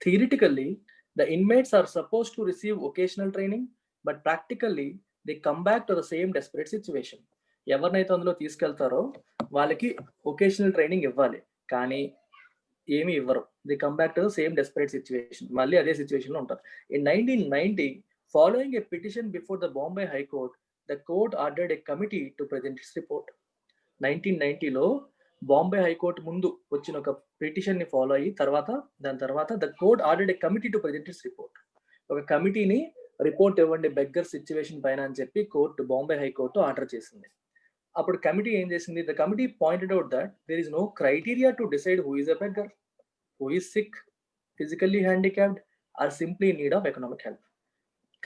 Theoretically the inmates are suppose to receive vocational training, but practically they come back to the same desperate situation. ఎవరినైతే అందులో తీసుకెళ్తారో వాళ్ళకి ఒకేషనల్ ట్రైనింగ్ ఇవ్వాలి, కానీ ఏమి ఇవ్వరు. They come back to the same desperate situation. మళ్ళీ అదే సిచ్యువేషన్ లో ఉంటారు. In 1990, following a petition before the Bombay high court, the court ordered a committee to present its report. 1990లో బాంబే హైకోర్టు ముందు వచ్చిన ఒక పిటిషన్ ని ఫాలో అయ్యి దాని తర్వాత the court ordered a committee to present its report. ఒక కమిటీని రిపోర్ట్ ఇవ్వండి బెగ్గర్ సిచ్యువేషన్ పైన అని చెప్పి బాంబే హైకోర్టు ఆర్డర్ చేసింది. అప్పుడు కమిటీ ఏం చేసింది? The committee pointed out that there is no criteria to decide who is a beggar, who is sick, physically handicapped or simply in need of economic help.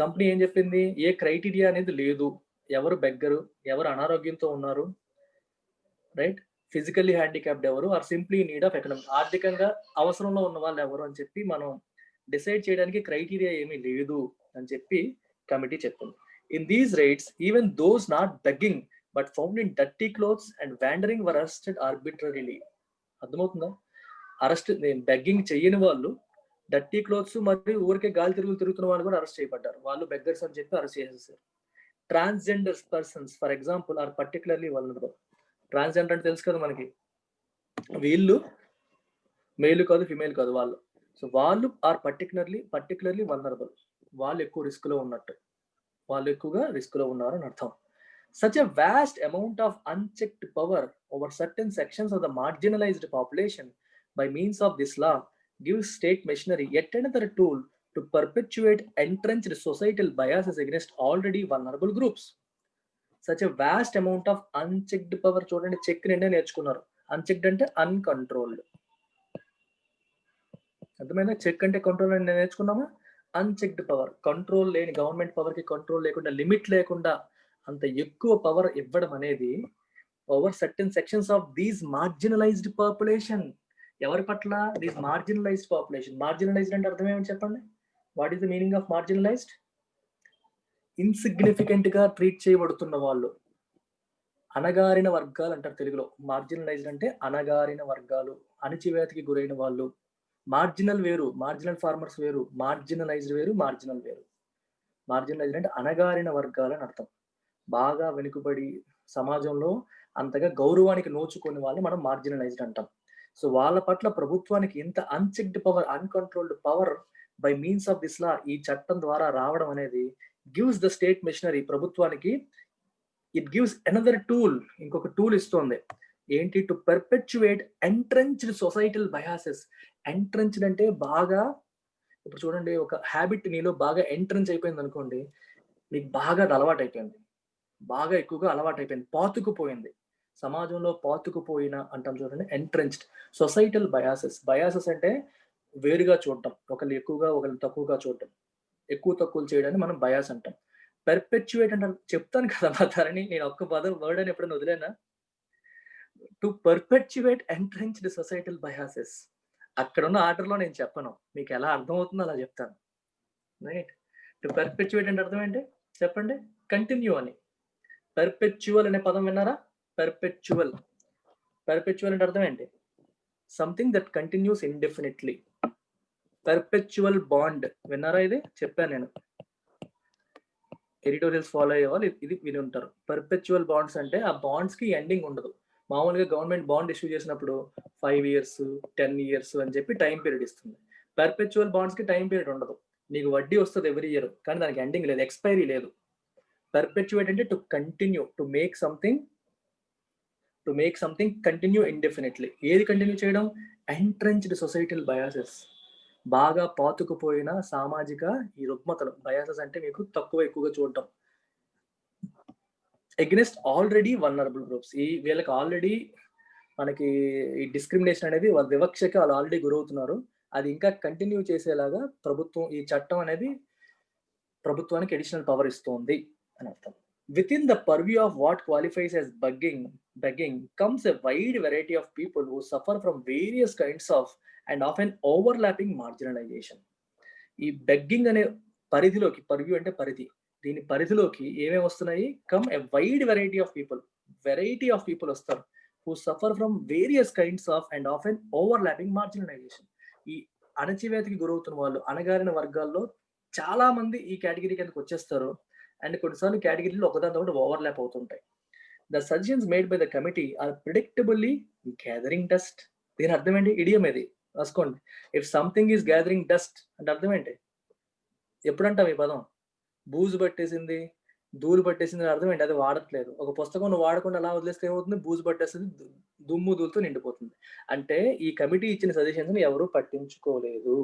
Company ఏం చెప్పింది? ఏ criteria అనేది లేదు, ఎవరు beggar, ఎవరు అనారోగ్యంతో ఉన్నారు, రైట్, ఫిజికల్లీ హ్యాండిక్యాప్డ్ ఎవరు, or simply need of economic, ఆర్థికంగా అవసరంలో ఉన్న వాళ్ళు ఎవరు అని చెప్పి మనం డిసైడ్ చేయడానికి క్రైటీరియా ఏమీ లేదు అని చెప్పి కమిటీ చెప్తుంది. In these raids even those not begging but found in dirty clothes and wandering were arrested arbitrarily. అర్థమవుతుందా? అరెస్ట్, బెగ్గింగ్ చెయ్యని వాళ్ళు, డర్టీ క్లోత్స్ మరియు ఊరికే గాలి తిరుగుతున్న వాళ్ళు కూడా అరెస్ట్ చేయబడ్డారు. వాళ్ళు బెగ్గర్స్ అని చెప్పి అరెస్ట్ చేసేసారు. Transgender persons for example are particularly vulnerable. Transgender అంటే తెలుసు కదా మనకి, వీళ్ళు మేల్ కాదు ఫిమేల్ కాదు వాళ్ళు. సో వాళ్ళు ఆర్ పర్టికులర్లీ వల్నరబుల్. వాళ్ళు ఎక్కువ రిస్క్ లో ఉన్నట్టు, వాళ్ళు ఎక్కువగా రిస్క్ లో ఉన్నారు అని అర్థం. Such a vast amount of unchecked power over certain sections of the marginalized population by means of this law gives state machinery yet another tool to perpetuate entrenched societal biases against already vulnerable groups. Such a vast amount of unchecked power. చూడండి, check నిండే నేర్చుకున్నారు. Unchecked అంటే uncontrolled. అర్థమైందా? Check అంటే control అని నేర్చుకున్నామా? Unchecked power, control లేని, government power కి control లేకుండా, లిమిట్ లేకుండా అంత ఎక్కువ పవర్ ఇవ్వడం అనేది over certain sections of these marginalised population. ఎవరి పట్ల? These marginalised population. మార్జినలైజ్డ్ అంటే అర్థం ఏమని చెప్పండి? What is the meaning of marginalised? Insignificant గా ట్రీట్ చేయబడుతున్న వాళ్ళు, అణగారిన వర్గాలు అంటారు తెలుగులో. మార్జినలైజ్డ్ అంటే అణగారిన వర్గాలు, అణచివేతకి గురైన వాళ్ళు. మార్జినల్ వేరు, మార్జినల్ ఫార్మర్స్ వేరు, మార్జినలైజ్డ్ వేరు, మార్జినల్ వేరు. మార్జినలైజ్డ్ అంటే అణగారిన వర్గాలు అని అర్థం. బాగా వెనుకబడి సమాజంలో అంతగా గౌరవానికి నోచుకునే వాళ్ళని మనం మార్జినలైజ్డ్ అంటాం. సో వాళ్ళ పట్ల ప్రభుత్వానికి ఇంత unchecked power, uncontrolled power by means of this law, ఈ చట్టం ద్వారా రావడం అనేది గివ్స్ ద స్టేట్ మెషినరీ, ప్రభుత్వానికి ఇట్ గివ్స్ అనదర్ టూల్, ఇంకొక టూల్ ఇస్తుంది. ఏంటి? To perpetuate entrenched societal biases. Entrenched అంటే బాగా, ఇప్పుడు చూడండి, ఒక హ్యాబిట్ నీలో బాగా ఎంట్రెంచ్ అయిపోయింది అనుకోండి, నీకు బాగా అది అలవాటు అయిపోయింది, బాగా ఎక్కువగా అలవాటు అయిపోయింది, పాతుకుపోయింది, సమాజంలో పాతుకుపోయిన అంటాం చూడండి, ఎంట్రెంచ్డ్. Societal biases. బయాసెస్ అంటే వేరుగా చూడటం, ఒకళ్ళు ఎక్కువగా ఒకళ్ళు తక్కువగా చూడటం, ఎక్కువ తక్కువలు చేయడాన్ని మనం బయాస్ అంటాం. పెర్పెచువేట్ అంటే చెప్తాను కదా మా ధరణి, నేను ఒక్క పదం వర్డ్ అని ఎప్పుడైనా వదిలేనా? To perpetuate entrenched societal biases. అక్కడ ఉన్న ఆర్డర్లో నేను చెప్పను, మీకు ఎలా అర్థమవుతుందో అలా చెప్తాను. రైట్? టు పర్పెచువేట్ అంటే అర్థం ఏంటి చెప్పండి? కంటిన్యూ అని. పెర్పెచువల్ అనే పదం విన్నారా? పెర్పెచువల్ అంటే అర్థం ఏంటి? Something that continuous indefinitely. Perpetual bond విన్నారా? ఇది చెప్పాను నేను. ఎడిటోరియల్స్ ఫాలో అయ్యే వాళ్ళు ఇది విని ఉంటారు. పెర్పెచువల్ బాండ్స్ అంటే ఆ బాండ్స్ కి ఎండింగ్ ఉండదు. మామూలుగా గవర్నమెంట్ బాండ్ ఇష్యూ చేసినప్పుడు 5 years 10 years అని చెప్పి టైం పీరియడ్ ఇస్తుంది. పెర్పెచువల్ బాండ్స్ కి టైం పీరియడ్ ఉండదు. నీకు వడ్డీ వస్తుంది ఎవ్రీ ఇయర్, కానీ దానికి ఎండింగ్ లేదు, ఎక్స్పైరీ లేదు. పెర్పెచువేట్ అంటే to continue, to make something continue indefinitely. ఏది కంటిన్యూ చేయడం? ఎంట్రెంచ్డ్ సొసైటల్ బయాసెస్, బాగా పాతుకుపోయిన సామాజిక ఈ రుగ్మతలు. బయాసెస్ అంటే మీకు తక్కువ ఎక్కువగా చూడటం. అగెనిస్ట్ ఆల్రెడీ వల్నరబుల్ గ్రూప్స్, ఈ వీళ్ళకి ఆల్రెడీ మనకి ఈ డిస్క్రిమినేషన్ అనేది వాళ్ళ వివక్షకి వాళ్ళు ఆల్రెడీ గురవుతున్నారు. అది ఇంకా కంటిన్యూ చేసేలాగా ప్రభుత్వం, ఈ చట్టం అనేది ప్రభుత్వానికి అడిషనల్ పవర్ ఇస్తుంది అని అర్థం. With in the purview of what qualifies as begging comes a wide variety of people who suffer from various kinds of and often overlapping marginalization. ఈ బెగ్గింగ్ అనే పరిధిలోకి, పర్వ్యూ అంటే పరిధి, దీని పరిధిలోకి ఏమేమి వస్తున్నాయి? Come a wide variety of people వస్తారు. who suffer from various kinds of and often overlapping marginalization. ఈ అణచివేతకి గురవుతున్న వాళ్ళు, అణగారిన వర్గాల్లో చాలా మంది ఈ కేటగిరీ కిందకి వచ్చేస్తారు. అండ్ కొన్నిసార్లు కేటగిరీలు ఒకదానితో ఒకటి ఓవర్లాప్ అవుతుంటాయి. The suggestions made by the committee are predictably gathering dust. దీని అర్థం ఏంటి? ఇడియం ఇది రాసుకోండి. If something is gathering dust అంటే అర్థం ఏంటి? ఎప్పుడంటాం ఈ పదం? బూజు పట్టేసింది, ధూళి పట్టేసింది అని అర్థం ఏంటి? అది వాడట్లేదు. ఒక పుస్తకం నువ్వు వాడకుండా అలా వదిలేస్తే ఏమవుతుంది? బూజు పట్టేస్తుంది, దుమ్ము ధూళితో నిండిపోతుంది. అంటే ఈ కమిటీ ఇచ్చిన సజెషన్స్ ని ఎవరు పట్టించుకోలేదు.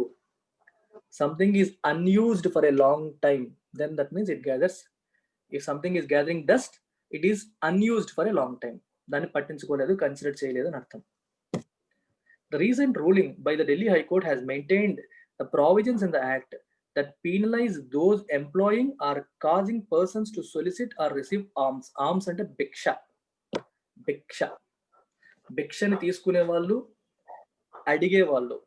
Something is unused for a long time, then that means it gathers. If something is gathering dust, it is unused for a long time. దాన్ని పట్టించుకోలేదు, కన్సిడర్ చేయలేదు అని అర్థం. The recent ruling by the Delhi High Court has maintained the provisions in the Act that penalize those employing or causing persons to solicit or receive alms. Alms అంటే భిక్షని తీసుకునే వాళ్ళు, అడిగే వాళ్ళు.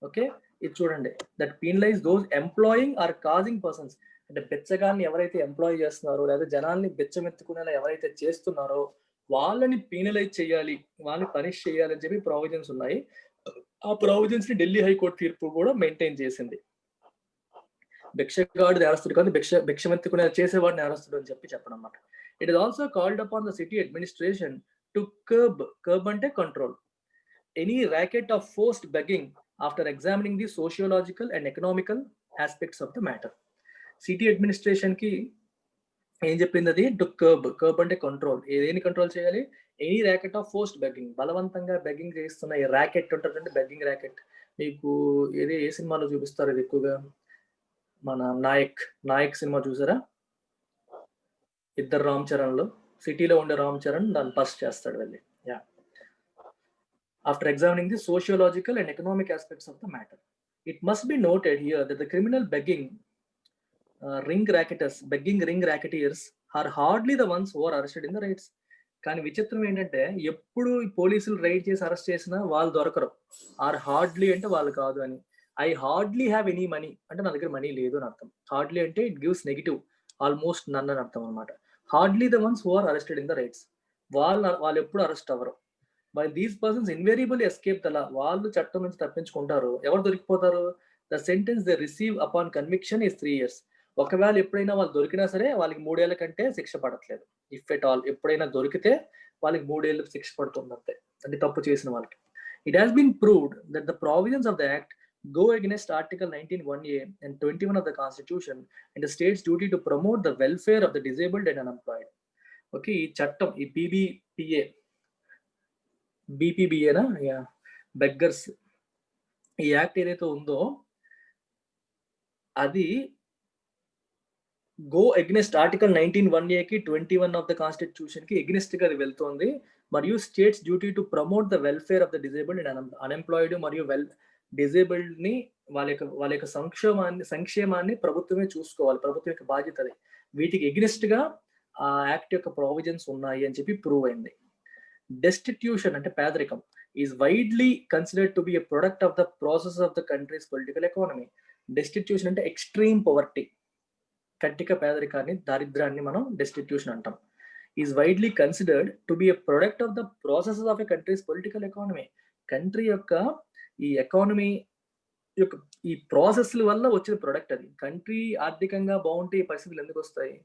ఓకే, ఇది చూడండి. That penalize those employing or causing persons అంటే బెచ్చగాన్ని ఎవరైతే ఎంప్లాయ్ చేస్తున్నారో, లేదా జనాల్ని బెచ్చమెత్తుకునేలా ఎవరైతే చేస్తున్నారో వాళ్ళని పీనలైజ్ చేయాలి, వాళ్ళని పనిష్ చేయాలి అని చెప్పి ప్రావిజన్స్ ఉన్నాయి. ఆ ప్రావిజన్స్ ని ఢిల్లీ హైకోర్టు తీర్పు కూడా మెయింటైన్ చేసింది. భిక్షగాడు నేరస్తుడు కాదు, భిక్షమెత్తుకునే చేసేవాడు నేరస్తుడు అని చెప్పడం అన్నమాట. It is also called upon the city administration to curb అంటే control any racket of forced begging after examining the sociological and economical aspects of the matter. City administration కి ఏం చెప్పింది? అది టు కర్బ్ అంటే కంట్రోల్. ఏదేని control చేయాలి? Any racket of forced begging, బలవంతంగా begging చేస్తున్న ఈ ర్యాకెట్ ఉంటుందంటే బెగ్గింగ్ ర్యాకెట్. మీకు ఏ సినిమాలో చూపిస్తారు ఇది ఎక్కువగా? మన నాయక్ సినిమా చూసారా? ఇద్దరు రామ్ చరణ్లో, సిటీలో ఉండే రామ్ చరణ్ దాన్ని బస్ట్ చేస్తాడు వెళ్ళి. Yeah, after examining the sociological and economic aspects of the matter. It must be noted here that the criminal begging begging ring racketeers are hardly the ones who are arrested in the raids. కానీ విచిత్రం ఏంటంటే ఎప్పుడు పోలీసులు ride చేసి arrest చేసినా వాళ్ళు దొరకరు. Are hardly అంటే వాళ్ళు కాదు అని. I hardly have any money అంటే నా దగ్గర మనీ లేదు అని అర్థం. హార్డ్లీ అంటే it gives negative, almost none అని అర్థం అనమాట. Hardly the ones who are arrested in the raids, వాళ్ళు ఎప్పుడు అరెస్ట్ అవ్వరు. By these persons invariably escape the law, వాళ్ళు చట్టం నుంచి తప్పించుకుంటారు. ఎవరు దొరికిపోతారు? The sentence they receive upon conviction is 3 years. ఒకవేళ ఎప్పుడైనా వాళ్ళు దొరికినా సరే వాళ్ళకి 3 ఏళ్ల కంటే శిక్ష పడట్లేదు. ఇఫ్ ఎట్ ఆల్ ఎప్పుడైనా దొరికితే వాళ్ళకి 3 ఏళ్ళు శిక్ష పడుతుంది అంతే, అంటే తప్పు చేసిన వాళ్ళకి. It has been proved that the provisions of the act go against Article 19(1)(a) and 21 of the Constitution and the state's duty to promote the welfare of the disabled and unemployed. Okay, ఈ చట్టం, ఈ BPBA beggars, ఈ act ఏదైతే ఉందో అది go against article 19(1)(a)కి 21 of the constitution కి against గా అది వెళ్తోంది. మరియు state's duty to promote the welfare of the disabled and unemployed, మరియు డిజేబుల్డ్ ని వాళ్ళ యొక్క సంక్షేమాన్ని ప్రభుత్వమే చూసుకోవాలి, ప్రభుత్వం యొక్క బాధ్యత అది. వీటికి ఎగ్నెస్ట్ గా ఆ యాక్ట్ యొక్క ప్రావిజన్స్ ఉన్నాయి అని చెప్పి ప్రూవ్ అయింది. డెస్టిట్యూషన్ అంటే పేదరికం is widely considered to be a product of the process of the country's political economy. Destitution అంటే ఎక్స్ట్రీమ్ పవర్టీ, కట్టిక పేదరికాన్ని, దారిద్ర్యాన్ని మనం డెస్టిట్యూషన్ అంటాం. Is widely considered to be a product of the processes of a country's political economy. Country యొక్క ఈ economy యొక్క ఈ ప్రాసెస్ల వల్ల వచ్చిన ప్రొడక్ట్ అది. కంట్రీ ఆర్థికంగా బాగుంటే ఈ పరిస్థితులు ఎందుకు వస్తాయి?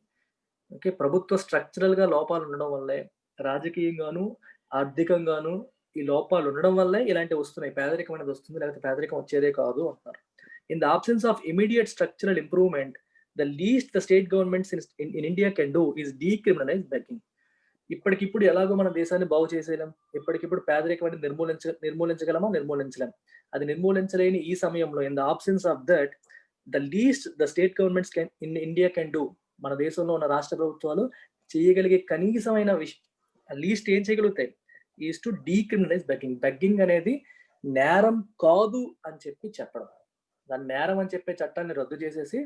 ఓకే, ప్రభుత్వ స్ట్రక్చరల్ గా లోపాలు ఉండడం వల్లే, రాజకీయంగాను ఆర్థికంగాను ఈ లోపాలు ఉండడం వల్లే ఇలాంటివి వస్తున్నాయి. పేదరికం అనేది వస్తుంది, లేకపోతే పేదరికం వచ్చేదే కాదు అంటున్నారు. In the absence of immediate structural improvement, the least the state governments in India can do is decriminalise begging. ఇప్పటికిప్పుడు ఎలాగో మన దేశాన్ని బాగు చేసేయలేం, ఇప్పటికిప్పుడు పేదరికం అనేది నిర్మూలించగలమా? నిర్మూలించలేం. అది నిర్మూలించలేని ఈ సమయంలో, in the absence of that, the least the state governments can in India can do, మన దేశంలో ఉన్న రాష్ట్ర ప్రభుత్వాలు చేయగలిగే కనీసమైన లీస్ట్ ఏం చేయగలుగుతాయి? Is to decriminalise begging. Begging అనేది నేరం కాదు అని చెప్పడం, దాని నేరం అని చెప్పే చట్టాన్ని రద్దు చేసేసి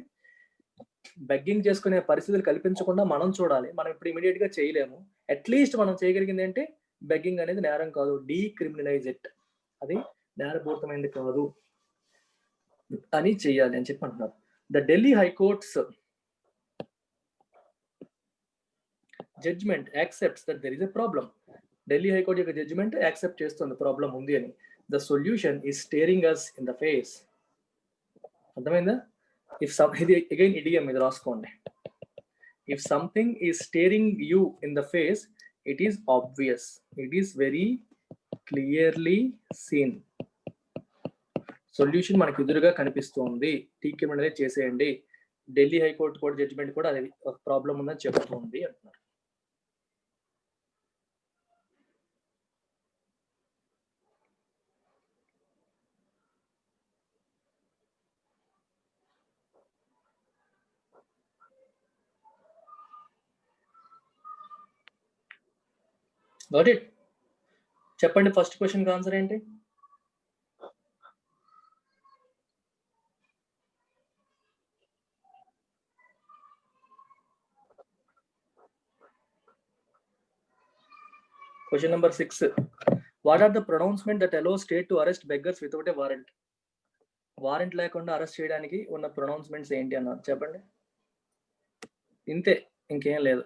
బెగ్గింగ్ చేసుకునే పరిస్థితులు కల్పించకుండా మనం చూడాలి. మనం ఇప్పుడు ఇమీడియట్ గా చేయలేము. అట్లీస్ట్ మనం చేయగలిగింది ఏంటి? బెగ్గింగ్ అనేది నేరం కాదు, డీక్రిమినలైజ్ ఇట్, అది నేరపూరితమైనది కాదు అని చెయ్యాలి అని చెప్పి అంటున్నారు. The Delhi high court's judgment accepts that there is a problem. Delhi high court యొక్క జడ్జ్మెంట్ యాక్సెప్ట్ చేస్తుంది ప్రాబ్లం ఉంది అని. The solution is staring us in the face. అర్థమైందా? ఇఫ్ ఇది అగైన్ ఇడియం, ఇది రాసుకోండి. If something is staring you in the face, it is obvious, it is very clearly seen. Solution మనకు ఎదురుగా కనిపిస్తుంది, డీక్రిమినలైజ్ చేసేయండి. ఢిల్లీ హైకోర్టు కూడా జడ్జిమెంట్ కూడా అది ఒక ప్రాబ్లం ఉందని చెబుతుంది అంటున్నారు. Got it? చెప్పండి, ఫస్ట్ క్వశ్చన్ ఆన్సర్ ఏంటి? Question number 6. What are the pronouncement that allow state to arrest beggars without a warrant? Warrant లేకుండా అరెస్ట్ చేయడానికి ఉన్న ప్రొనౌన్స్మెంట్స్ ఏంటి అన్నారు, చెప్పండి. ఇంతే, ఇంకేం లేదు.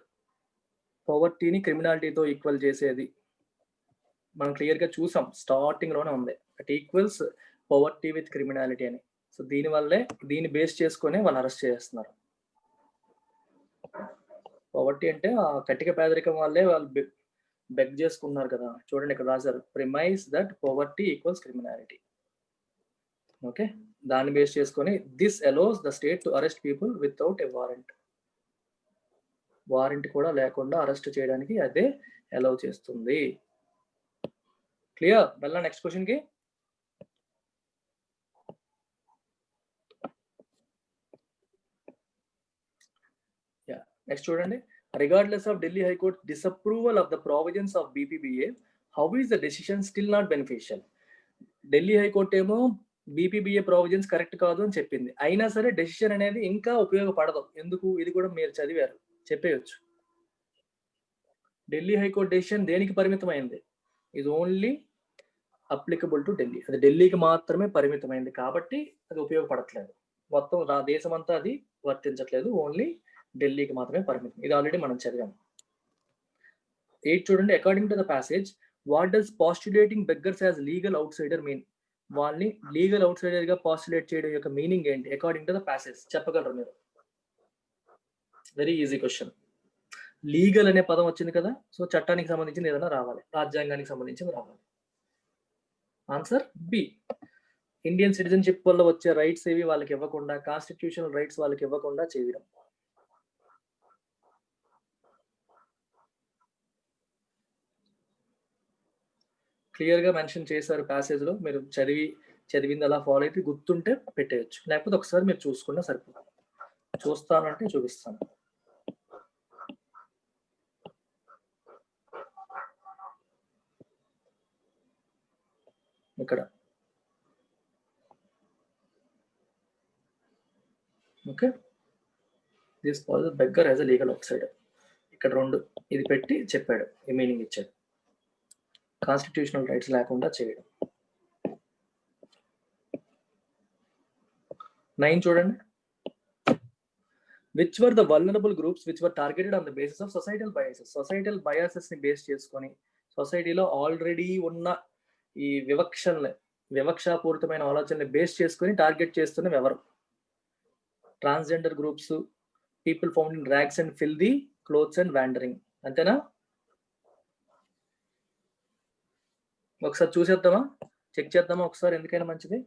పవర్టీని క్రిమినాలిటీతో ఈక్వల్ చేసేది మనం క్లియర్ గా చూసాం, స్టార్టింగ్ లోనే ఉంది. At equals poverty with criminality అని. సో దీన్ని బేస్ చేసుకొని వాళ్ళు అరెస్ట్ చేస్తున్నారు. పవర్టీ అంటే ఆ కటిక పేదరికం వల్లే వాళ్ళు బెగ్ చేసుకున్నారు కదా. చూడండి ఇక్కడ రాశారు, premise that poverty equals criminality. Okay, దాన్ని బేస్ చేసుకొని this allows the state to arrest people without a warrant. Warrant కూడా లేకుండా అరెస్ట్ చేయడానికి అదే అలౌ చేస్తుంది. క్లియర్? వెళ్ళా నెక్స్ట్ క్వశ్చన్ కి. నెక్స్ట్ చూడండి. Regardless of Delhi high court disapproval of the provisions of BPBA, how is the decision still not beneficial? Delhi high court ఏమో BPBA provisions correct కాదు అని చెప్పింది, అయినా సరే డెసిషన్ అనేది ఇంకా ఉపయోగపడదు. ఎందుకు? ఇది కూడా మీరు చదివారు, చెప్పేయచ్చు. ఢిల్లీ హైకోర్టు డెసిషన్ దేనికి పరిమితమైంది? ఇది ఓన్లీ అప్లికబుల్ టు ఢిల్లీ, అది ఢిల్లీకి మాత్రమే పరిమితమైంది కాబట్టి అది ఉపయోగపడట్లేదు. మొత్తం దేశం అంతా అది వర్తించట్లేదు, ఓన్లీ ఢిల్లీకి మాత్రమే పరిమితం. ఇది ఆల్రెడీ మనం చదివాం. 8 చూడండి. According to the passage, what does postulating beggars as legal outsider mean? వాళ్ళని లీగల్ అవుట్ సైడర్ గా పాస్టులేట్ చేయడం యొక్క మీనింగ్ ఏంటి అకార్డింగ్ టు ద ప్యాసేజ్? చెప్పగలరు మీరు? Very easy question. లీగల్ అనే పదం వచ్చింది కదా, సో చట్టానికి సంబంధించింది ఏదైనా రావాలి, రాజ్యాంగానికి సంబంధించింది రావాలి. Answer B. ఇండియన్ సిటిజన్షిప్ వల్ల వచ్చే రైట్స్ ఏవి వాళ్ళకి ఇవ్వకుండా, కాన్స్టిట్యూషనల్ రైట్స్ వాళ్ళకి ఇవ్వకుండా చేయడం. క్లియర్ గా మెన్షన్ చేశారు ప్యాసేజ్ లో, మీరు చదివింది అలా ఫాలో అయితే గుర్తుంటే పెట్టేయచ్చు, లేకపోతే ఒకసారి మీరు చూసుకున్నా సరిపోతుంది. చూస్తానంటే చూపిస్తాను. ఇక్కడ okay, this beggar as a legal out cider. ఇక్కడ 2 ఇది పెట్టి చెప్పాడు, ఈ మీనింగ్ ఇచ్చాడు. కాన్స్టిట్యూషనల్ రైట్స్ లేకుండా చేయడం. 9 చూడండి. Which were the vulnerable groups which were targeted on the basis of societal biases. Societal biases ని బేస్ చేసుకొని సొసైటీలో ఆల్రెడీ ఉన్న ఈ వివక్షాపూరితమైన ఆలోచనని బేస్ చేసుకొని టార్గెట్ చేస్తున్నవి ఎవరు? Transgender groups, people found in rags and filthy clothes and wandering. అంతేనా? ఒకసారి చూసేద్దామా, చెక్ చేద్దామా ఒకసారి, ఎందుకైనా మంచిది.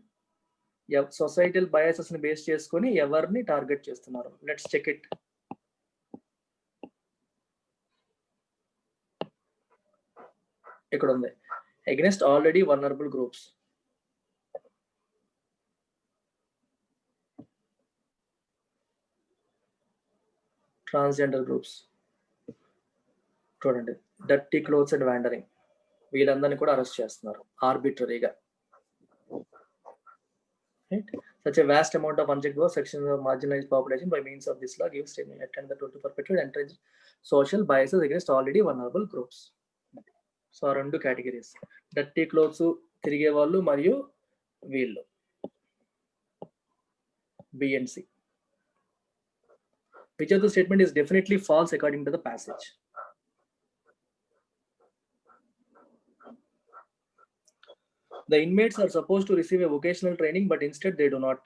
సొసైటల్ బయాసెస్ ని బేస్ చేసుకొని ఎవరిని టార్గెట్ చేస్తున్నారు? Let's check it. ఇక్కడ ఉంది, against already vulnerable groups. Transgender groups చూడండి, డర్టీ క్లోత్స్ అండ్ వ్యాండరింగ్, వీళ్ళందరినీ కూడా అరెస్ట్ చేస్తున్నారు ఆర్బిటరీగా. Right? Such a vast amount of unchecked sections of marginalized population by means of this law gives statement attend the to perpetuate entrenched social biases against already vulnerable groups. So ఆ రెండు categories, dirty clothes తిరిగే వాళ్ళు మరియు వీళ్ళు, BNC. Which of the statement is definitely false according to the passage? The inmates are supposed to receive a vocational training, but instead they do not.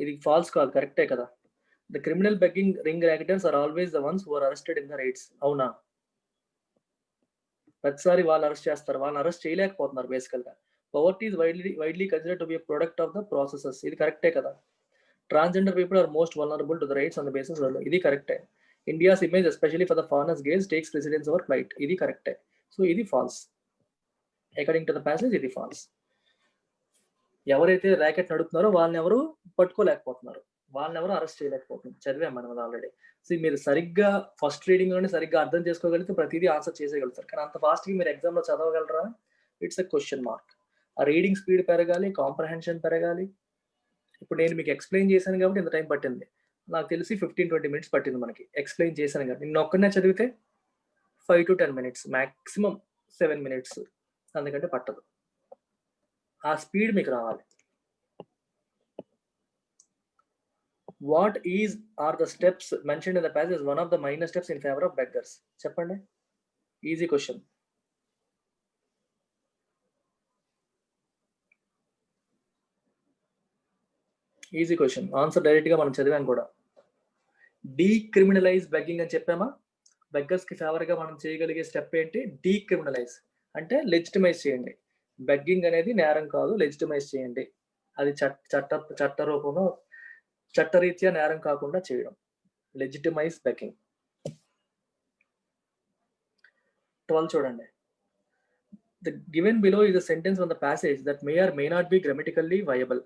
ఇది falls కాదు, కరెక్టే కదా. The criminal begging ring racketers are always the ones who are arrested in the raids. అవునా? ప్రతిసారి వాళ్ళు arrest చేస్తారు, వాళ్ళని arrest చేయలేకపోతున్నారు బేసికల్ గా. Poverty is widely considered to be a product of the processes. ఇది కరెక్టే కదా. Transgender people are most vulnerable to the raids on the basis of ఇది కరెక్టే. India's image, especially for the foreigners gaze, takes precedence over plight. ఇది కరెక్టే. So ఇది false according to the passage. ఇది false. ఎవరైతే ర్యాకెట్ నడుపుతున్నారో వాళ్ళని ఎవరు పట్టుకోలేకపోతున్నారు, వాళ్ళని ఎవరు అరెస్ట్ చేయలేకపోతున్నారు. చదివాం మనం ఆల్రెడీ. సో మీరు సరిగ్గా ఫస్ట్ రీడింగ్ లోనే సరిగ్గా అర్థం చేసుకోగలిగితే ప్రతిదీ ఆన్సర్ చేసేయగలుగుతారు. కానీ అంత ఫాస్ట్ గా మీరు ఎగ్జామ్ లో చదవగలరా? It's a question mark. ఆ రీడింగ్ స్పీడ్ పెరగాలి, కాంప్రహెన్షన్ పెరగాలి. ఇప్పుడు నేను మీకు ఎక్స్ప్లెయిన్ చేశాను కాబట్టి ఇంత టైం పట్టింది. నాకు తెలిసి 15-20 minutes పట్టింది మనకి ఎక్స్ప్లెయిన్ చేశాను కాబట్టి. నిన్న ఒక్కనే చదివితే 5 to 10 minutes, మాక్సిమం 7 minutes, అందుకంటే పట్టదు. ఆ స్పీడ్ మీకు రావాలి. What are the steps mentioned in the passage as one of the minor steps in favor of beggars? చెప్పండి. Easy question. Easy question, answer direct గా మనం చదివాం కూడా. డీక్రిమినలైజ్ బెగ్గింగ్ అని చెప్పామా? బెగ్గర్స్ కి ఫేవర్ గా మనం చేయగలిగే స్టెప్ ఏంటి? డీక్రిమినలైజ్ అంటే లెజిటిమైజ్ చేయండి. బెగ్గింగ్ అనేది నేరం కాదు, లెజిటిమైజ్ చేయండి. అది చట్ట రూపంలో చట్టరీత్యా నేరం కాకుండా చేయడం. Legitimise begging. 12 చూడండి. The given below is a sentence from the passage that may or may not be grammatically viable.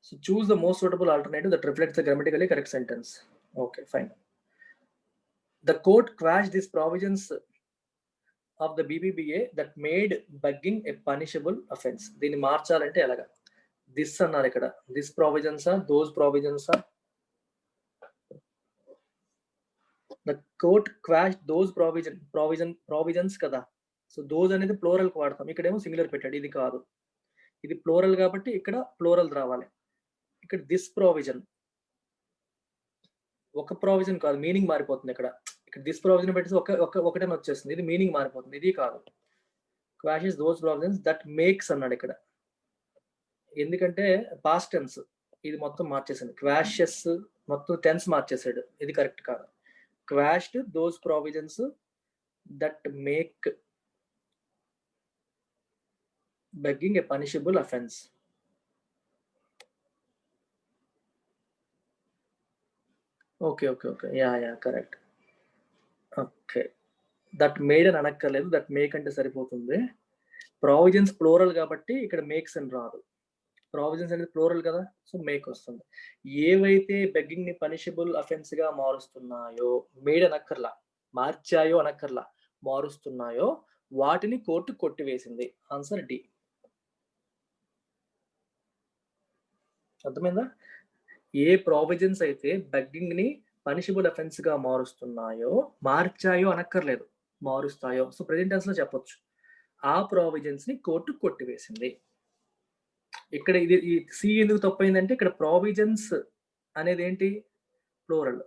So choose the most suitable alternative that reflects the grammatically correct sentence. Okay, fine. The court quashed these provisions of the BBBA that made begging a punishable offense. దీన్ని మార్చాలంటే ఎలాగా? This అన్నారు ఇక్కడ. This ప్రావిజన్సా, those ప్రావిజన్సా? The court quashed those provisions కదా. So those అనేది plural కి వాడతాం, ఇక్కడేమో సింగులర్ పెట్టాడు. ఇది కాదు, ఇది ప్లోరల్ కాబట్టి ఇక్కడ ప్లోరల్ రావాలి. ఇక్కడ దిస్ ప్రావిజన్, ఒక ప్రావిజన్ కాదు, మీనింగ్ మారిపోతుంది. ఇక్కడ దిస్ ప్రావిజన్ పెట్టి ఒకటని వచ్చేస్తుంది, ఇది మీనింగ్ మారిపోతుంది. ఇది కాదు. క్వాషెస్ దోస్ ప్రావిజన్స్ దట్ మేక్స్ అన్నాడు ఇక్కడ, ఎందుకంటే పాస్ట్ టెన్స్ ఇది మొత్తం మార్చేసాడు. క్వాషెస్ మొత్తం టెన్స్ మార్చేసాడు, ఇది కరెక్ట్ కాదు. Quashed those provisions that make begging a punishable offense. Okay, yeah, correct. Okay, that made అని అనక్కర్లేదు, దట్ మేక్ అంటే సరిపోతుంది. ప్రావిజన్స్ ప్లోరల్ కాబట్టి ఇక్కడ మేక్స్ అని రాదు. ప్రావిజన్స్ అనేది ప్లోరల్ కదా, సో మేక్ వస్తుంది. ఏవైతే బెగ్గింగ్ ని పనిషబుల్ అఫెన్స్ గా మారుస్తున్నాయో, మేడ్ అనక్కర్లా, మార్చాయో అనక్కర్లా, మారుస్తున్నాయో వాటిని కోర్టు కొట్టివేసింది. Answer D. అర్థమైందా? ఏ ప్రావిజన్స్ అయితే బెగ్గింగ్ ని పనిషబుల్ అఫెన్స్ గా మారుస్తున్నాయో, మార్చాయో అనక్కర్లేదు, మారుస్తాయో, సో ప్రెజెంట్ టెన్స్ లో చెప్పొచ్చు, ఆ ప్రావిజన్స్ ని కోర్టు కొట్టివేసింది. ఇక్కడ ఇది సి ఎందుకు తప్పైందంటే ఇక్కడ ప్రావిజన్స్ అనేది ఏంటి? ప్లూరల్.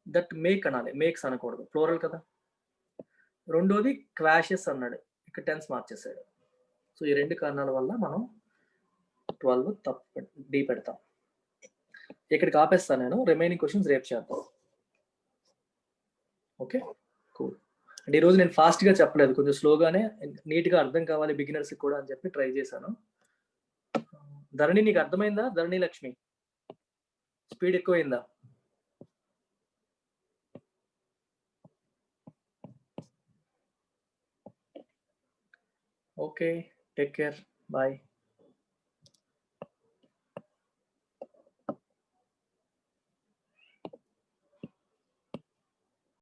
దట్ మేక్ అనాలి, మేక్స్ అనకూడదు, ప్లూరల్ కదా. రెండోది క్వాషెస్ అన్నాడు, ఇక్కడ టెన్స్ మార్చేసాడు. సో ఈ 2 కారణాల వల్ల మనం 12 తప్పు డి పెడతాం. ఇక్కడికి ఆపేస్తాను నేను. రిమైనింగ్ క్వశ్చన్స్ రేపు చేద్దాం. Okay, cool. అంటే ఈరోజు నేను ఫాస్ట్గా చెప్పలేదు, కొంచెం స్లోగానే నీట్గా అర్థం కావాలి బిగినర్స్కి కూడా అని చెప్పి ట్రై చేశాను. ధరణి నీకు అర్థమైందా? ధరణి లక్ష్మి, స్పీడ్ ఎక్కువైందా? Okay, take care, bye.